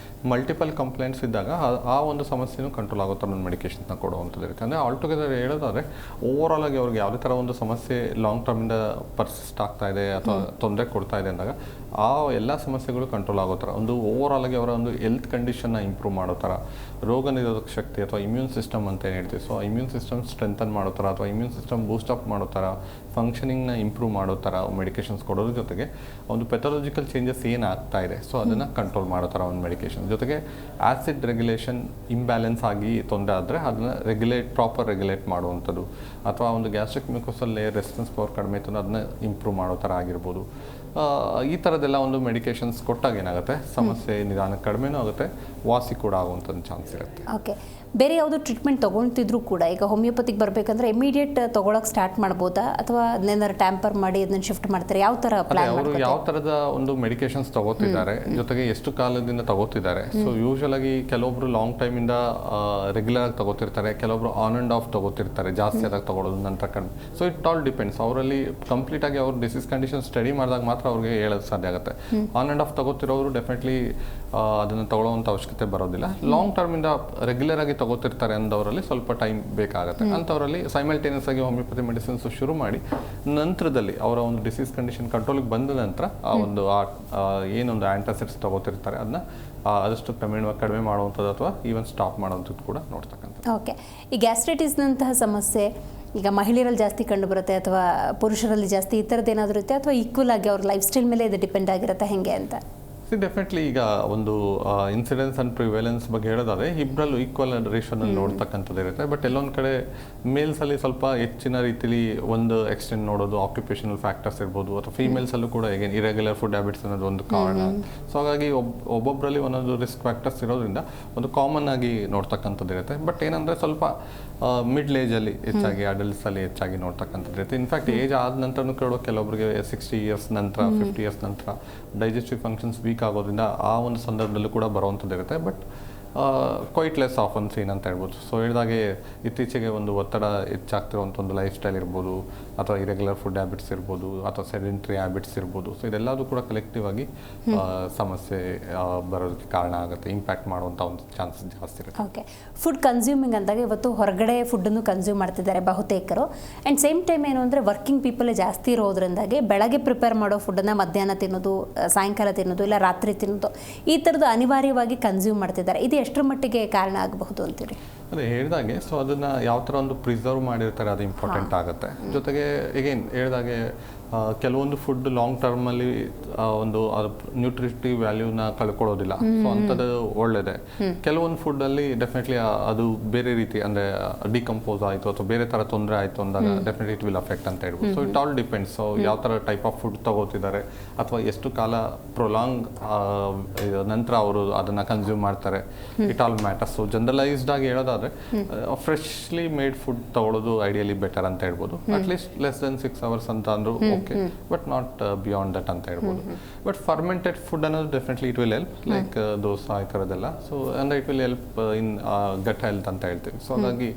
ಮಲ್ಟಿಪಲ್ ಕಂಪ್ಲೇಂಟ್ಸ್ ಇದ್ದಾಗ ಆ ಒಂದು ಸಮಸ್ಯೆನೂ ಕಂಟ್ರೋಲ್ ಆಗೋ ಥರ ಒಂದು ಮೆಡಿಕೇಷನ್ನ ಕೊಡುವಂಥದ್ದು ಇರುತ್ತೆ. ಅಂದರೆ ಆಲ್ ಟುಗೆದರ್ ಹೇಳೋದಾದರೆ ಓವರಾಲ್ ಆಗಿ ಅವ್ರಿಗೆ ಯಾವುದೇ ಥರ ಒಂದು ಸಮಸ್ಯೆ ಲಾಂಗ್ ಟರ್ಮಿಂದ ಪರ್ಸಿಸ್ಟ್ ಆಗ್ತಾ ಇದೆ ಅಥವಾ ತೊಂದರೆ ಕೊಡ್ತಾ ಇದೆ ಅಂದಾಗ ಆ ಎಲ್ಲ ಸಮಸ್ಯೆಗಳು ಕಂಟ್ರೋಲ್ ಆಗೋ ಥರ ಒಂದು ಓವರಾಲ್ ಆಗಿ ಅವರ ಒಂದು ಹೆಲ್ತ್ ಕಂಡೀಷನ್ನ ಇಂಪ್ರೂವ್ ಮಾಡೋ ಥರ, ರೋಗ ನಿರೋಧಕ ಶಕ್ತಿ ಅಥವಾ ಇಮ್ಯೂನ್ ಸಿಸ್ಟಮ್ ಅಂತ ಏನು ಹೇಳ್ತೀವಿ, ಸೊ ಇಮ್ಯೂನ್ ಸಿಸ್ಟಮ್ ಸ್ಟ್ರೆಂಥನ್ ಮಾಡೋ ಥರ ಅಥವಾ ಇಮ್ಯೂನ್ ಸಿಸ್ಟಮ್ ಬೂಸ್ಟ್ ಅಪ್ ಮಾಡೋ ಥರ, ಫಂಕ್ಷನಿಂಗ್ನ ಇಂಪ್ರೂವ್ ಮಾಡೋ ಥರ ಮೆಡಿಕೇಶನ್ಸ್ ಕೊಡೋದ್ರ ಜೊತೆಗೆ ಒಂದು ಪೆಥಾಲಜಿಕಲ್ ಚೇಂಜಸ್ ಏನಾಗ್ತಾ ಇದೆ ಸೊ ಅದನ್ನು ಕಂಟ್ರೋಲ್ ಮಾಡೋ ಥರ ಒಂದು ಮೆಡಿಕೇಶನ್ ಜೊತೆಗೆ ಆ್ಯಸಿಡ್ ರೆಗ್ಯುಲೇಷನ್ ಇಂಬ್ಯಾಲೆನ್ಸ್ ಆಗಿ ತೊಂದರೆ ಆದರೆ ಅದನ್ನು ಪ್ರಾಪರ್ ರೆಗ್ಯುಲೇಟ್ ಮಾಡುವಂಥದ್ದು ಅಥವಾ ಒಂದು gastric mucosal layer resistance power ಕಡಿಮೆ ಇತ್ತು ಅದನ್ನ ಇಂಪ್ರೂವ್ ಮಾಡೋ ಥರ ಆಗಿರ್ಬೋದು. ಈ ಥರದ್ದೆಲ್ಲ ಒಂದು ಮೆಡಿಕೇಶನ್ಸ್ ಕೊಟ್ಟಾಗ ಏನಾಗುತ್ತೆ ಸಮಸ್ಯೆ ನಿಧಾನ ಕಡಿಮೆನೂ ಆಗುತ್ತೆ, ವಾಸಿ ಕೂಡ ಆಗುವಂಥದ್ದು ಚಾನ್ಸ್ ಇರುತ್ತೆ. ಓಕೆ, ಬೇರೆ ಯಾವುದೋ ಟ್ರೀಟ್ಮೆಂಟ್ ತೊಗೊಳ್ತಿದ್ರು ಕೂಡ ಈಗ ಹೋಮಿಯೋಪತಿಗೆ ಬರಬೇಕಂದ್ರೆ ಇಮಿಡಿಯೇಟ್ ತೊಗೊಳಕ್ಕೆ ಸ್ಟಾರ್ಟ್ ಮಾಡ್ಬೋದಾ ಅಥವಾ ಅದನ್ನೇನಾದ್ರು ಟ್ಯಾಂಪರ್ ಮಾಡಿ ಅದನ್ನ ಶಿಫ್ಟ್ ಮಾಡ್ತಾರೆ? ಯಾವ ಥರ ಪ್ಲಾನ್ ಅವರು ಯಾವ ಥರದ ಒಂದು ಮೆಡಿಕೇಶನ್ಸ್ ತಗೋತಿದ್ದಾರೆ ಜೊತೆಗೆ ಎಷ್ಟು ಕಾಲದಿಂದ ತಗೋತಿದ್ದಾರೆ. ಸೊ ಯೂಶಲ್ ಆಗಿ ಕೆಲವೊಬ್ರು ಲಾಂಗ್ ಟೈಮಿಂದ ರೆಗ್ಯುಲರ್ ಆಗಿ ತಗೋತಿರ್ತಾರೆ, ಕೆಲವೊಬ್ರು ಆನ್ ಆ್ಯಂಡ್ ಆಫ್ ತಗೋತಿರ್ತಾರೆ, ಜಾಸ್ತಿ ಆದಾಗ ತಗೊಳ್ಳೋದು ನಂತರ ಕಡಿಮೆ. So it all depends. ಅವರಲ್ಲಿ ಕಂಪ್ಲೀಟ್ ಆಗಿ ಅವ್ರ ಡಿಸೀಸ್ ಕಂಡೀಷನ್ ಸ್ಟಡಿ ಮಾಡಿದಾಗ ಮಾತ್ರ ಅವ್ರಿಗೆ ಹೇಳೋದು ಸಾಧ್ಯ ಆಗುತ್ತೆ. ಆನ್ ಆ್ಯಂಡ್ ಆಫ್ ತಗೋತಿರೋರು ಡೆಫಿನೆಟ್ಲಿ ಅದನ್ನು ತಗೊಳ್ಳೋವಂಥ ಅವಶ್ಯಕತೆ ಬರೋದಿಲ್ಲ. ಲಾಂಗ್ ಟರ್ಮಿಂದ ರೆಗ್ಯುಲರ್ ಆಗಿ ತಗೋತಿರ್ತಾರೆ ಅಂದವರಲ್ಲಿ ಸ್ವಲ್ಪ ಟೈಮ್ ಬೇಕಾಗುತ್ತೆ. ಅಂಥವರಲ್ಲಿ ಸೈಮಲ್ಟೇನಿಯಸ್ ಆಗಿ ಹೋಮಿಯೋಪತಿ ಮೆಡಿಸಿನ್ಸ್ ಶುರು ಮಾಡಿ ನಂತರದಲ್ಲಿ ಅವರ ಒಂದು ಡಿಸೀಸ್ ಕಂಡೀಷನ್ ಕಂಟ್ರೋಲಿಗೆ ಬಂದ ನಂತರ ಆ ಒಂದು ಏನೊಂದು ಆ್ಯಂಟಾಸಿಡ್ಸ್ ತಗೋತಿರ್ತಾರೆ ಅದನ್ನ ಆದಷ್ಟು ಕ್ರಮೇಣವಾಗಿ ಕಡಿಮೆ ಮಾಡುವಂಥದ್ದು ಅಥವಾ ಈವನ್ ಸ್ಟಾಪ್ ಮಾಡುವಂಥದ್ದು ಕೂಡ ನೋಡ್ತಕ್ಕಂಥದ್ದು. ಓಕೆ, ಈ ಗ್ಯಾಸ್ಟ್ರೈಟಿಸ್ನಂತಹ ಸಮಸ್ಯೆ ಈಗ ಮಹಿಳೆಯರಲ್ಲಿ ಜಾಸ್ತಿ ಕಂಡು ಬರುತ್ತೆ ಅಥವಾ ಪುರುಷರಲ್ಲಿ ಜಾಸ್ತಿ ಈ ಥರದ್ದು ಏನಾದರೂ ಇರುತ್ತೆ ಅಥವಾ ಈಕ್ವಲ್ ಆಗಿ ಅವ್ರ ಲೈಫ್ ಸ್ಟೈಲ್ ಮೇಲೆ ಇದು ಡಿಪೆಂಡ್ ಆಗಿರುತ್ತೆ ಹೆಂಗೆ ಅಂತ? ಡೆಫಿನೆಟ್ಲಿ ಈಗ ಒಂದು ಇನ್ಸಿಡೆನ್ಸ್ ಆ್ಯಂಡ್ ಪ್ರಿವೆಲೆನ್ಸ್ ಬಗ್ಗೆ ಹೇಳೋದಾದ್ರೆ ಇಬ್ಬರಲ್ಲೂ ಈಕ್ವಲ್ ರೇಷನಲ್ಲಿ ನೋಡ್ತಕ್ಕಂಥದ್ದು ಇರುತ್ತೆ. ಬಟ್ ಎಲ್ಲೊಂದು ಕಡೆ ಮೇಲ್ಸಲ್ಲಿ ಸ್ವಲ್ಪ ಹೆಚ್ಚಿನ ರೀತಿಲಿ ಒಂದು ಎಕ್ಸ್ಟೆಂಡ್ ನೋಡೋದು ಆಕ್ಯುಪೇಷನಲ್ ಫ್ಯಾಕ್ಟರ್ಸ್ ಇರ್ಬೋದು ಅಥವಾ ಫೀಮೇಲ್ಸಲ್ಲೂ ಕೂಡ ಈಗ ಇರೆಗ್ಯುಲರ್ ಫುಡ್ ಹ್ಯಾಬಿಟ್ಸ್ ಅನ್ನೋದು ಒಂದು ಕಾರಣ. ಸೊ ಹಾಗಾಗಿ ಒಬ್ಬೊಬ್ಬರಲ್ಲಿ ಒಂದೊಂದು ರಿಸ್ಕ್ ಫ್ಯಾಕ್ಟರ್ಸ್ ಇರೋದ್ರಿಂದ ಒಂದು ಕಾಮನ್ ಆಗಿ ನೋಡ್ತಕ್ಕಂಥದ್ದು ಇರುತ್ತೆ. ಬಟ್ ಏನಂದರೆ ಸ್ವಲ್ಪ ಮಿಡ್ಲ್ ಏಜಲ್ಲಿ ಹೆಚ್ಚಾಗಿ ಅಡಲ್ಟ್ಸಲ್ಲಿ ಹೆಚ್ಚಾಗಿ ನೋಡ್ತಕ್ಕಂಥದ್ದು ಇರುತ್ತೆ. ಇನ್ಫ್ಯಾಕ್ಟ್ ಏಜ್ ಆದ ನಂತರನೂ ಕೇಳೋ ಕೆಲವೊಬ್ಬರಿಗೆ 60 ಇಯರ್ಸ್ ನಂತರ 50 ಇಯರ್ಸ್ ನಂತರ ಡೈಜೆಸ್ಟಿವ್ ಫಂಕ್ಷನ್ಸ್ ವೀಕ್ ಆಗೋದ್ರಿಂದ ಆ ಒಂದು ಸಂದರ್ಭದಲ್ಲೂ ಕೂಡ ಬರುವಂಥದ್ದು ಇರುತ್ತೆ. But quite less often seen ಅಂತ ಹೇಳ್ಬೋದು. ಸೊ ಹೇಳಿದಾಗೆ ಇತ್ತೀಚೆಗೆ ಒಂದು ಒತ್ತಡ ಹೆಚ್ಚಾಗ್ತಿರುವಂಥ ಒಂದು ಲೈಫ್ ಸ್ಟೈಲ್ ಇರ್ಬೋದು ಅಥವಾ ಇರೆಗ್ಯುಲರ್ ಫುಡ್ ಹ್ಯಾಬಿಟ್ಸ್ ಇರ್ಬೋದು ಅಥವಾ ಸೆಡೆಂಟ್ರಿ ಹ್ಯಾಬಿಟ್ಸ್ ಇರ್ಬೋದು. ಸೊ ಇದೆಲ್ಲದೂ ಕೂಡ ಕಲೆಕ್ಟಿವ್ ಆಗಿ ಸಮಸ್ಯೆ ಬರೋದಕ್ಕೆ ಕಾರಣ ಆಗುತ್ತೆ, ಇಂಪ್ಯಾಕ್ಟ್ ಮಾಡುವಂಥ ಒಂದು ಚಾನ್ಸಸ್ ಜಾಸ್ತಿ ಇರುತ್ತೆ. ಓಕೆ, ಫುಡ್ ಕನ್ಸ್ಯೂಮಿಂಗ್ ಅಂದಾಗ ಇವತ್ತು ಹೊರಗಡೆ ಫುಡ್ಡನ್ನು ಕನ್ಸ್ಯೂಮ್ ಮಾಡ್ತಿದ್ದಾರೆ ಬಹುತೇಕರು. ಆ್ಯಂಡ್ ಸೇಮ್ ಟೈಮ್ ಏನು ಅಂದರೆ ವರ್ಕಿಂಗ್ ಪೀಪಲ್ ಜಾಸ್ತಿ ಇರೋದ್ರಿಂದಾಗಿ ಬೆಳಗ್ಗೆ ಪ್ರಿಪೇರ್ ಮಾಡೋ ಫುಡ್ಡನ್ನು ಮಧ್ಯಾಹ್ನ ತಿನ್ನೋದು, ಸಾಯಂಕಾಲ ತಿನ್ನೋದು, ಇಲ್ಲ ರಾತ್ರಿ ತಿನ್ನೋದು, ಈ ಥರದ್ದು ಅನಿವಾರ್ಯವಾಗಿ ಕನ್ಸ್ಯೂಮ್ ಮಾಡ್ತಿದ್ದಾರೆ. ಇದು ಎಷ್ಟರ ಮಟ್ಟಿಗೆ ಕಾರಣ ಆಗಬಹುದು ಅಂತೀರಿ? ಅದೇ ಹೇಳಿದಾಗೆ ಸೊ ಅದನ್ನು ಯಾವ ಥರ ಒಂದು ಪ್ರಿಸರ್ವ್ ಮಾಡಿರ್ತಾರೆ ಅದು ಇಂಪಾರ್ಟೆಂಟ್ ಆಗುತ್ತೆ. ಜೊತೆಗೆ ಎಗೇನ್ ಹೇಳಿದಾಗೆ ಕೆಲವೊಂದು ಫುಡ್ ಲಾಂಗ್ ಟರ್ಮಲ್ಲಿ ಒಂದು ನ್ಯೂಟ್ರಿಟಿವ್ ವ್ಯಾಲ್ಯೂನ ಕಳ್ಕೊಳ್ಳೋದಿಲ್ಲ. ಸೊ ಅಂಥದ್ದು ಒಳ್ಳೆಯದೇ. ಕೆಲವೊಂದು ಫುಡ್ಡಲ್ಲಿ ಡೆಫಿನೆಟ್ಲಿ ಅದು ಬೇರೆ ರೀತಿ ಅಂದರೆ ಡಿಕಂಪೋಸ್ ಆಯಿತು ಅಥವಾ ಬೇರೆ ಥರ ತೊಂದರೆ ಆಯಿತು ಅಂದಾಗ ಡೆಫಿನೆಟ್ಲಿ ಇಟ್ ವಿಲ್ ಅಫೆಕ್ಟ್ ಅಂತ ಹೇಳ್ಬೋದು. So it all depends. So ಯಾವ ಥರ ಟೈಪ್ ಆಫ್ ಫುಡ್ ತಗೋತಿದ್ದಾರೆ ಅಥವಾ ಎಷ್ಟು ಕಾಲ ಪ್ರೊಲಾಂಗ್ ನಂತರ ಅವರು ಅದನ್ನು ಕನ್ಸ್ಯೂಮ್ ಮಾಡ್ತಾರೆ, it all matters. So generalised ಆಗಿ ಹೇಳೋದಾದರೆ ಫ್ರೆಶ್ಲಿ ಮೇಡ್ ಫುಡ್ ತಗೊಳ್ಳೋದು ಐಡಿಯಲಿ ಬೆಟರ್ ಅಂತ ಹೇಳ್ಬೋದು. ಅಟ್ಲೀಸ್ಟ್ ಲೆಸ್ ದೆನ್ 6 hours ಅಂತ ಅಂದರೂ okay, but not beyond that ಅಂತ ಹೇಳ್ಬೋದು. ಬಟ್ ಫರ್ಮೆಂಟೆಡ್ ಫುಡ್ ಅನ್ನೋದು definitely it will help, like dosa ಈ ಥರದ್ದೆಲ್ಲ. ಸೊ ಅಂದರೆ it will help in gut health ಅಂತ ಹೇಳ್ತೀವಿ. ಸೊ ಹಾಗಾಗಿ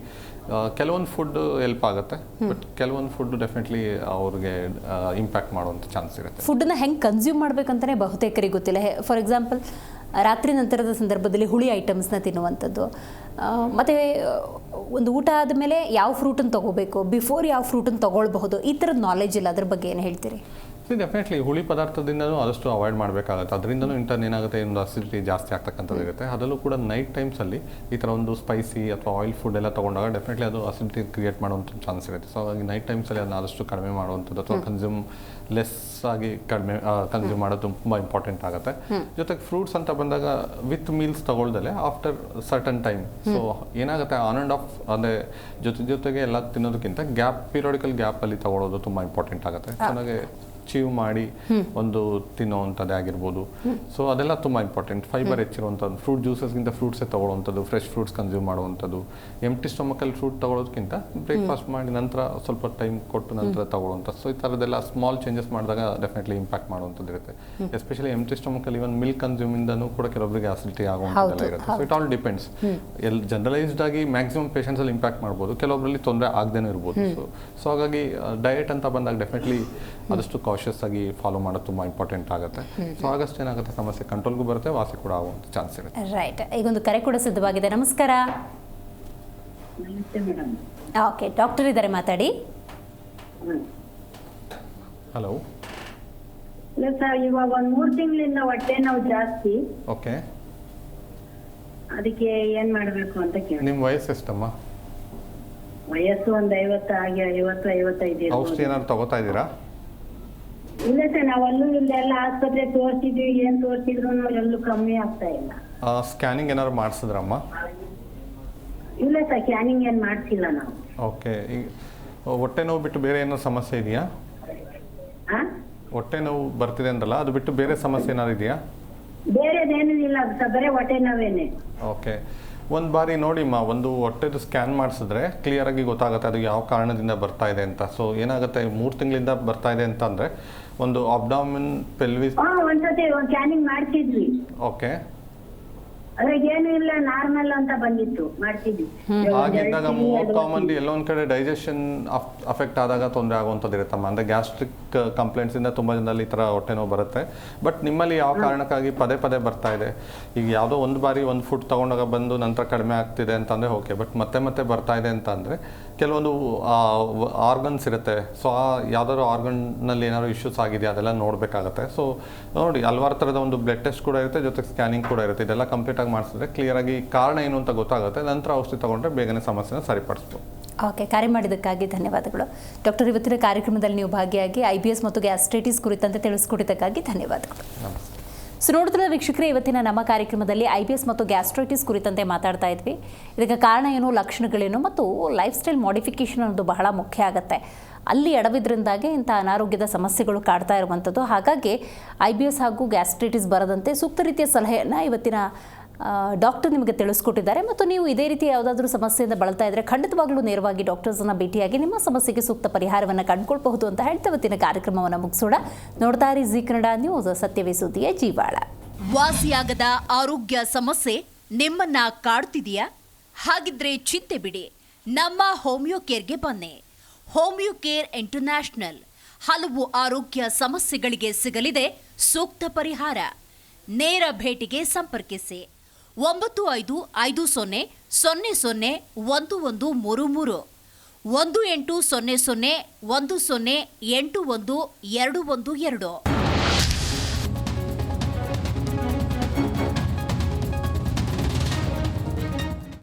ಕೆಲವೊಂದು ಫುಡ್ ಹೆಲ್ಪ್ ಆಗುತ್ತೆ, ಬಟ್ ಕೆಲವೊಂದು ಫುಡ್ ಡೆಫಿನೆಟ್ಲಿ ಅವ್ರಿಗೆ ಇಂಪ್ಯಾಕ್ಟ್ ಮಾಡುವಂಥ ಚಾನ್ಸ್ ಇರುತ್ತೆ. ಫುಡ್ಡನ್ನ ಹೆಂಗೆ ಕನ್ಸ್ಯೂಮ್ ಮಾಡ್ಬೇಕಂತಲೇ ಬಹುತೇಕರಿಗೆ ಗೊತ್ತಿಲ್ಲ. ಫಾರ್ ಎಕ್ಸಾಂಪಲ್ ರಾತ್ರಿ ನಂತರದ ಸಂದರ್ಭದಲ್ಲಿ ಹುಳಿ ಐಟಮ್ಸ್ನ ತಿನ್ನುವಂಥದ್ದು, ಮತ್ತು ಒಂದು ಊಟ ಆದಮೇಲೆ ಯಾವ ಫ್ರೂಟನ್ನು ತೊಗೋಬೇಕು, ಬಿಫೋರ್ ಯಾವ ಫ್ರೂಟನ್ನು ತೊಗೊಳ್ಬಹುದು, ಈ ಥರದ ನಾಲೆಜ್ ಇಲ್ಲ. ಅದ್ರ ಬಗ್ಗೆ ಏನು ಹೇಳ್ತೀರಿ? ಡೆಫಿನೆಟ್ಲಿ ಹುಳಿ ಪದಾರ್ಥದಿಂದನೂ ಆದಷ್ಟು ಅವಾಯ್ಡ್ ಮಾಡಬೇಕಾಗುತ್ತೆ. ಅದರಿಂದನೂ ಇಂಟರ್ನ್ ಏನಾಗುತ್ತೆ, ಒಂದು ಅಸಿಡಿಟಿ ಜಾಸ್ತಿ ಆಗ್ತಕ್ಕಂಥದ್ದು ಇರುತ್ತೆ. ಅದರಲ್ಲೂ ಕೂಡ ನೈಟ್ ಟೈಮ್ಸಲ್ಲಿ ಈ ಥರ ಒಂದು ಸ್ಪೈಸಿ ಅಥವಾ ಆಯಿಲ್ ಫುಡ್ ಎಲ್ಲ ತೊಗೊಂಡಾಗ ಡೆಫಿನೆಟ್ಲಿ ಅದು ಅಸಿಡಿಟಿ ಕ್ರಿಯೇಟ್ ಮಾಡುವಂಥ ಚಾನ್ಸ್ ಇರುತ್ತೆ. ಸೊ ಹಾಗಾಗಿ ನೈಟ್ ಟೈಮ್ಸಲ್ಲಿ ಅದನ್ನ ಆದಷ್ಟು ಕಡಿಮೆ ಮಾಡುವಂಥದ್ದು ಅಥವಾ ಕನ್ಸ್ಯೂಮ್ ಲೆಸ್ ಆಗಿ ಕನ್ಸ್ಯೂಮ್ ಮಾಡೋದು ತುಂಬ ಇಂಪಾರ್ಟೆಂಟ್ ಆಗುತ್ತೆ. ಜೊತೆಗೆ ಫ್ರೂಟ್ಸ್ ಅಂತ ಬಂದಾಗ ವಿತ್ ಮೀಲ್ಸ್ ತಗೊಳ್ದಲೆ ಆಫ್ಟರ್ ಸರ್ಟನ್ ಟೈಮ್. ಸೊ ಏನಾಗುತ್ತೆ, ಆನ್ ಆ್ಯಂಡ್ ಆಫ್ ಅಂದರೆ ಜೊತೆಗೆ ಎಲ್ಲ ತಿನ್ನೋದಕ್ಕಿಂತ ಪೀರಿಯಾಡಿಕಲ್ ಗ್ಯಾಪಲ್ಲಿ ತಗೊಳ್ಳೋದು ತುಂಬ ಇಂಪಾರ್ಟೆಂಟ್ ಆಗುತ್ತೆ. ಚೆನ್ನಾಗಿ ಚೀವ್ ಮಾಡಿ ಒಂದು ತಿನ್ನೋವಂಥದ್ದೇ ಆಗಿರ್ಬೋದು. ಸೊ ಅದೆಲ್ಲ ತುಂಬ ಇಂಪಾರ್ಟೆಂಟ್. ಫೈಬರ್ ಹೆಚ್ಚಿರುವಂಥದ್ದು, ಫ್ರೂಟ್ ಜ್ಯೂಸಸ್ಗಿಂತ ಫ್ರೂಟ್ಸೇ ತೊಗೊಳ್ಳೋವಂಥದ್ದು, ಫ್ರೆಶ್ ಫ್ರೂಟ್ಸ್ ಕನ್ಸ್ಯೂಮ್ ಮಾಡುವಂಥದ್ದು. ಎಂಟಿ ಸ್ಟೊಮಕಲ್ಲಿ ಫ್ರೂಟ್ ತೊಗೊಳೋದಕ್ಕಿಂತ ಬ್ರೇಕ್ಫಾಸ್ಟ್ ಮಾಡಿ ನಂತರ ಸ್ವಲ್ಪ ಟೈಮ್ ಕೊಟ್ಟು ನಂತರ ತೊಗೊಳ್ಳೋವಂಥದ್ದು. ಸೊ ಈ ಥರದ್ದೆಲ್ಲ ಸ್ಮಾಲ್ ಚೇಂಜಸ್ ಮಾಡಿದಾಗ ಡೆಫಿನೆಟ್ಲಿ ಇಂಪ್ಯಾಕ್ಟ್ ಮಾಡುವಂಥದ್ದು ಇರುತ್ತೆ. ಎಸ್ಪೆಷಲಿ ಎಂಟಿ ಸ್ಟೊಮಕಲ್ಲಿ ಇವನ್ ಮಿಲ್ಕ್ ಕನ್ಸ್ಯೂಮಿಂದನೂ ಕೂಡ ಕೆಲವೊಬ್ಬರಿಗೆ ಅಸಿಡಿಟಿ ಆಗುವಂಥದ್ದೆಲ್ಲ ಇರುತ್ತೆ. So it all depends. Generalised ಆಗಿ ಮ್ಯಾಕ್ಸಿಮಮ್ ಪೇಷಂಟ್ಸಲ್ಲಿ ಇಂಪ್ಯಾಕ್ಟ್ ಮಾಡ್ಬೋದು, ಕೆಲವೊಬ್ಬರಲ್ಲಿ ತೊಂದರೆ ಆಗದೇನೂ ಇರ್ಬೋದು. ಸೊ ಹಾಗಾಗಿ ಡಯಟ್ ಅಂತ ಬಂದಾಗ ಡೆಫಿನೆಟ್ಲಿ ಆದಷ್ಟು ಕಾಷಿಯಸ್ ಆಗಿ ಫಾಲೋ ಮಾಡೋದು ತುಂಬ ಇಂಪಾರ್ಟೆಂಟ್ ಆಗುತ್ತೆ. ಸೊ ಆಗಸ್ಟ್ ಏನಾಗುತ್ತೆ, ಸಮಸ್ಯೆ ಕಂಟ್ರೋಲ್ಗೂ ಬರುತ್ತೆ, ವಾಸಿ ಕೂಡ ಆಗುವಂಥ ಚಾನ್ಸ್ ಇರುತ್ತೆ. ರೈಟ್, ಈಗೊಂದು ಕರೆ ಕೂಡ ಸಿದ್ಧವಾಗಿದೆ. ನಮಸ್ಕಾರ. ನಮಸ್ತೆ ಮೇಡಮ್. ಓಕೆ, ಡಾಕ್ಟರ್ ಇದ್ದಾರೆ, ಮಾತಾಡಿ. ಹಲೋ. ಇಲ್ಲ ಸರ್, ಇವಾಗ 3 ತಿಂಗಳಿಂದ ಹೊಟ್ಟೆ ನೋವು ಜಾಸ್ತಿ. ಓಕೆ, ಅದಕ್ಕೆ ಏನ್ ಮಾಡ್ಬೇಕು ಅಂತ ಕೇಳಿ. ನಿಮ್ಮ ವಯಸ್ಸು ಎಷ್ಟಮ್ಮ? ವಯಸ್ಸು ಒಂದ್ 50 ಆಗಿ 55 ಔಷಧಿ ಏನಾದ್ರು ತಗೋತಾ ಇದ್ದೀರಾ? ಇಲ್ಲ ಸರ್, ನಾವ್ ಅಲ್ಲೂ ಇಲ್ಲೆಲ್ಲ ಆಸ್ಪತ್ರೆ ತೋರ್ಸಿದ್ವಿ, ಏನ್ ತೋರ್ಸಿದ್ರು ಎಲ್ಲೂ ಕಮ್ಮಿ ಆಗ್ತಾ ಇಲ್ಲ. ಸ್ಕ್ಯಾನಿಂಗ್ ಏನಾದ್ರು ಮಾಡಿಸಿದ್ರಮ್ಮ? ಇಲ್ಲ ಸರ್, ಸ್ಕ್ಯಾನಿಂಗ್ ಏನ್ ಮಾಡ್ಸಿಲ್ಲ ನಾವು. ಓಕೆ. ಈಗ ಹೊಟ್ಟೆ ನೋವು ಬಿಟ್ಟು ಬೇರೆ ಏನೋ ಸಮಸ್ಯೆ ಇದೆಯಾ? ಹಾ, ಹೊಟ್ಟೆ ನೋವು ಬರ್ತಿದೆ ಅಂದಲ್ಲ, ಅದು ಬಿಟ್ಟು ಬೇರೆ ಸಮಸ್ಯೆ ಏನಾದ್ರು ಇದೆಯಾ? ಬೇರೆದೇನು ಇಲ್ಲ ಸರ್, ಬರೀ ಹೊಟ್ಟೆ ನೋವೇನೆ. ಓಕೆ. ಒಂದು ಬಾರಿ ನೋಡಿಮ್ಮ, ಒಂದು ಹೊಟ್ಟೆದು ಸ್ಕ್ಯಾನ್ ಮಾಡಿಸಿದ್ರೆ ಕ್ಲಿಯರಾಗಿ ಗೊತ್ತಾಗುತ್ತೆ ಅದು ಯಾವ ಕಾರಣದಿಂದ ಬರ್ತಾ ಇದೆ ಅಂತ. ಸೊ ಏನಾಗುತ್ತೆ, 3 ತಿಂಗಳಿಂದ ಬರ್ತಾ ಇದೆ ಅಂತ ಅಂದರೆ ಒಂದು ಅಬ್ಡಾಮಿನ್ ಪೆಲ್ವಿಸ್. ಒಂದ್ಸತಿ ಒಂದ್ ಸ್ಕ್ಯಾನಿಂಗ್ ಮಾಡ್ತಿದ್ವಿ. ಓಕೆ. ಅದ್ರಾಗ ಏನು ಇಲ್ಲ, ನಾರ್ಮಲ್ ಅಂತ ಬಂದಿತ್ತು, ಮಾಡ್ತಿದ್ವಿ. ಹಾಗಿದ್ದಾಗ ಮೋರ್ ಕಾಮನ್ಲಿ ಎಲ್ಲೊಂದು ಕಡೆ ಡೈಜೆಷನ್ ಅಫೆಕ್ಟ್ ಆದಾಗ ತೊಂದರೆ ಆಗುವಂಥದ್ದು ಇರುತ್ತಮ್ಮ. ಅಂದರೆ ಗ್ಯಾಸ್ಟ್ರಿಕ್ ಕಂಪ್ಲೇಂಟ್ಸಿಂದ ತುಂಬ ಜನರಲ್ಲಿ ಈ ಥರ ಹೊಟ್ಟೆ ನೋವು ಬರುತ್ತೆ. ಬಟ್ ನಿಮ್ಮಲ್ಲಿ ಯಾವ ಕಾರಣಕ್ಕಾಗಿ ಪದೇ ಪದೇ ಬರ್ತಾ ಇದೆ? ಈಗ ಯಾವುದೋ ಒಂದು ಬಾರಿ ಒಂದು ಫುಡ್ ತೊಗೊಂಡಾಗ ಬಂದು ನಂತರ ಕಡಿಮೆ ಆಗ್ತಿದೆ ಅಂತಂದರೆ ಓಕೆ. ಬಟ್ ಮತ್ತೆ ಮತ್ತೆ ಬರ್ತಾ ಇದೆ ಅಂತ ಅಂದರೆ ಕೆಲವೊಂದು ಆರ್ಗನ್ಸ್ ಇರುತ್ತೆ. ಸೊ ಆ ಯಾವುದಾದ್ರು ಆರ್ಗನ್ನಲ್ಲಿ ಏನಾದ್ರು ಇಶ್ಯೂಸ್ ಆಗಿದೆಯಾ ಅದೆಲ್ಲ ನೋಡಬೇಕಾಗತ್ತೆ. ಸೊ ನೋಡಿ, ಹಲವಾರು ಥರದ ಒಂದು ಬ್ಲಡ್ ಟೆಸ್ಟ್ ಕೂಡ ಇರುತ್ತೆ, ಜೊತೆಗೆ ಸ್ಕ್ಯಾನಿಂಗ್ ಕೂಡ ಇರುತ್ತೆ. ಇದೆಲ್ಲ ಕಂಪ್ಲೀಟಾಗಿ ಮಾಡಿಸಿದ್ರೆ ಕ್ಲಿಯರಾಗಿ ಕಾರಣ ಏನು ಅಂತ ಗೊತ್ತಾಗುತ್ತೆ. ನಂತರ ಔಷಧಿ ತಗೊಂಡ್ರೆ ಬೇಗನೆ ಸಮಸ್ಯೆನ ಸರಿಪಡಿಸ್ಬೋದು. ಓಕೆ, ಕರೆ ಮಾಡಿದ್ದಕ್ಕಾಗಿ ಧನ್ಯವಾದಗಳು ಡಾಕ್ಟರ್. ಇವತ್ತಿನ ಕಾರ್ಯಕ್ರಮದಲ್ಲಿ ನೀವು ಭಾಗಿಯಾಗಿ IBS ಮತ್ತು ಗ್ಯಾಸ್ಟ್ರೈಟಿಸ್ ಕುರಿತಂತೆ ತಿಳಿಸ್ಕೊಟ್ಟಿದ್ದಕ್ಕಾಗಿ ಧನ್ಯವಾದಗಳು. ನಮಸ್ತೆ. ಸೊ ನೋಡಿದ್ರೆ ವೀಕ್ಷಕರೇ, ಇವತ್ತಿನ ನಮ್ಮ ಕಾರ್ಯಕ್ರಮದಲ್ಲಿ IBS ಮತ್ತು ಗ್ಯಾಸ್ಟ್ರೈಟಿಸ್ ಕುರಿತಂತೆ ಮಾತಾಡ್ತಾ ಇದ್ವಿ. ಇದಕ್ಕೆ ಕಾರಣ ಏನು, ಲಕ್ಷಣಗಳೇನು ಮತ್ತು ಲೈಫ್ ಸ್ಟೈಲ್ ಮಾಡಿಫಿಕೇಷನ್ ಅನ್ನೋದು ಬಹಳ ಮುಖ್ಯ ಆಗುತ್ತೆ. ಅಲ್ಲಿ ಎಡವಿದ್ರಿಂದಾಗೆ ಇಂಥ ಅನಾರೋಗ್ಯದ ಸಮಸ್ಯೆಗಳು ಕಾಡ್ತಾ ಇರುವಂಥದ್ದು. ಹಾಗಾಗಿ IBS ಹಾಗೂ ಗ್ಯಾಸ್ಟ್ರೈಟಿಸ್ ಬರದಂತೆ ಸೂಕ್ತ ರೀತಿಯ ಸಲಹೆಯನ್ನು ಇವತ್ತಿನ ಡಾಕ್ಟರ್ ನಿಮಗೆ ತಿಳಿಸ್ಕೊಟ್ಟಿದ್ದಾರೆ. ಮತ್ತು ನೀವು ಇದೇ ರೀತಿ ಯಾವುದಾದ್ರೂ ಸಮಸ್ಯೆಯಿಂದ ಬಳಲ್ತಾ ಇದ್ದರೆ ಖಂಡಿತವಾಗ್ಲೂ ನೇರವಾಗಿ ಡಾಕ್ಟರ್ಸನ್ನು ಭೇಟಿಯಾಗಿ ನಿಮ್ಮ ಸಮಸ್ಯೆಗೆ ಸೂಕ್ತ ಪರಿಹಾರವನ್ನು ಕಂಡುಕೊಳ್ಬಹುದು ಅಂತ ಹೇಳ್ತಾ ಇವತ್ತಿನ ಕಾರ್ಯಕ್ರಮವನ್ನು ಮುಗಿಸೋಣ. ನೋಡ್ತಾ ಇರಿ ಜಿ ಕನ್ನಡ ನ್ಯೂಸ್, ಸತ್ಯವೇ ಸುದ್ದಿಯ ಜೀವಾಳ. ವಾಸಿಯಾಗದ ಆರೋಗ್ಯ ಸಮಸ್ಯೆ ನಿಮ್ಮನ್ನ ಕಾಡ್ತಿದೆಯಾ? ಹಾಗಿದ್ರೆ ಚಿಂತೆ ಬಿಡಿ, ನಮ್ಮ ಹೋಮಿಯೋ ಕೇರ್ಗೆ ಬನ್ನಿ. ಹೋಮಿಯೋ ಕೇರ್ ಇಂಟರ್ನ್ಯಾಷನಲ್ ಹಲವು ಆರೋಗ್ಯ ಸಮಸ್ಯೆಗಳಿಗೆ ಸಿಗಲಿದೆ ಸೂಕ್ತ ಪರಿಹಾರ. ನೇರ ಭೇಟಿಗೆ ಸಂಪರ್ಕಿಸಿ 9550 00 1133 1800 10 81 21 212.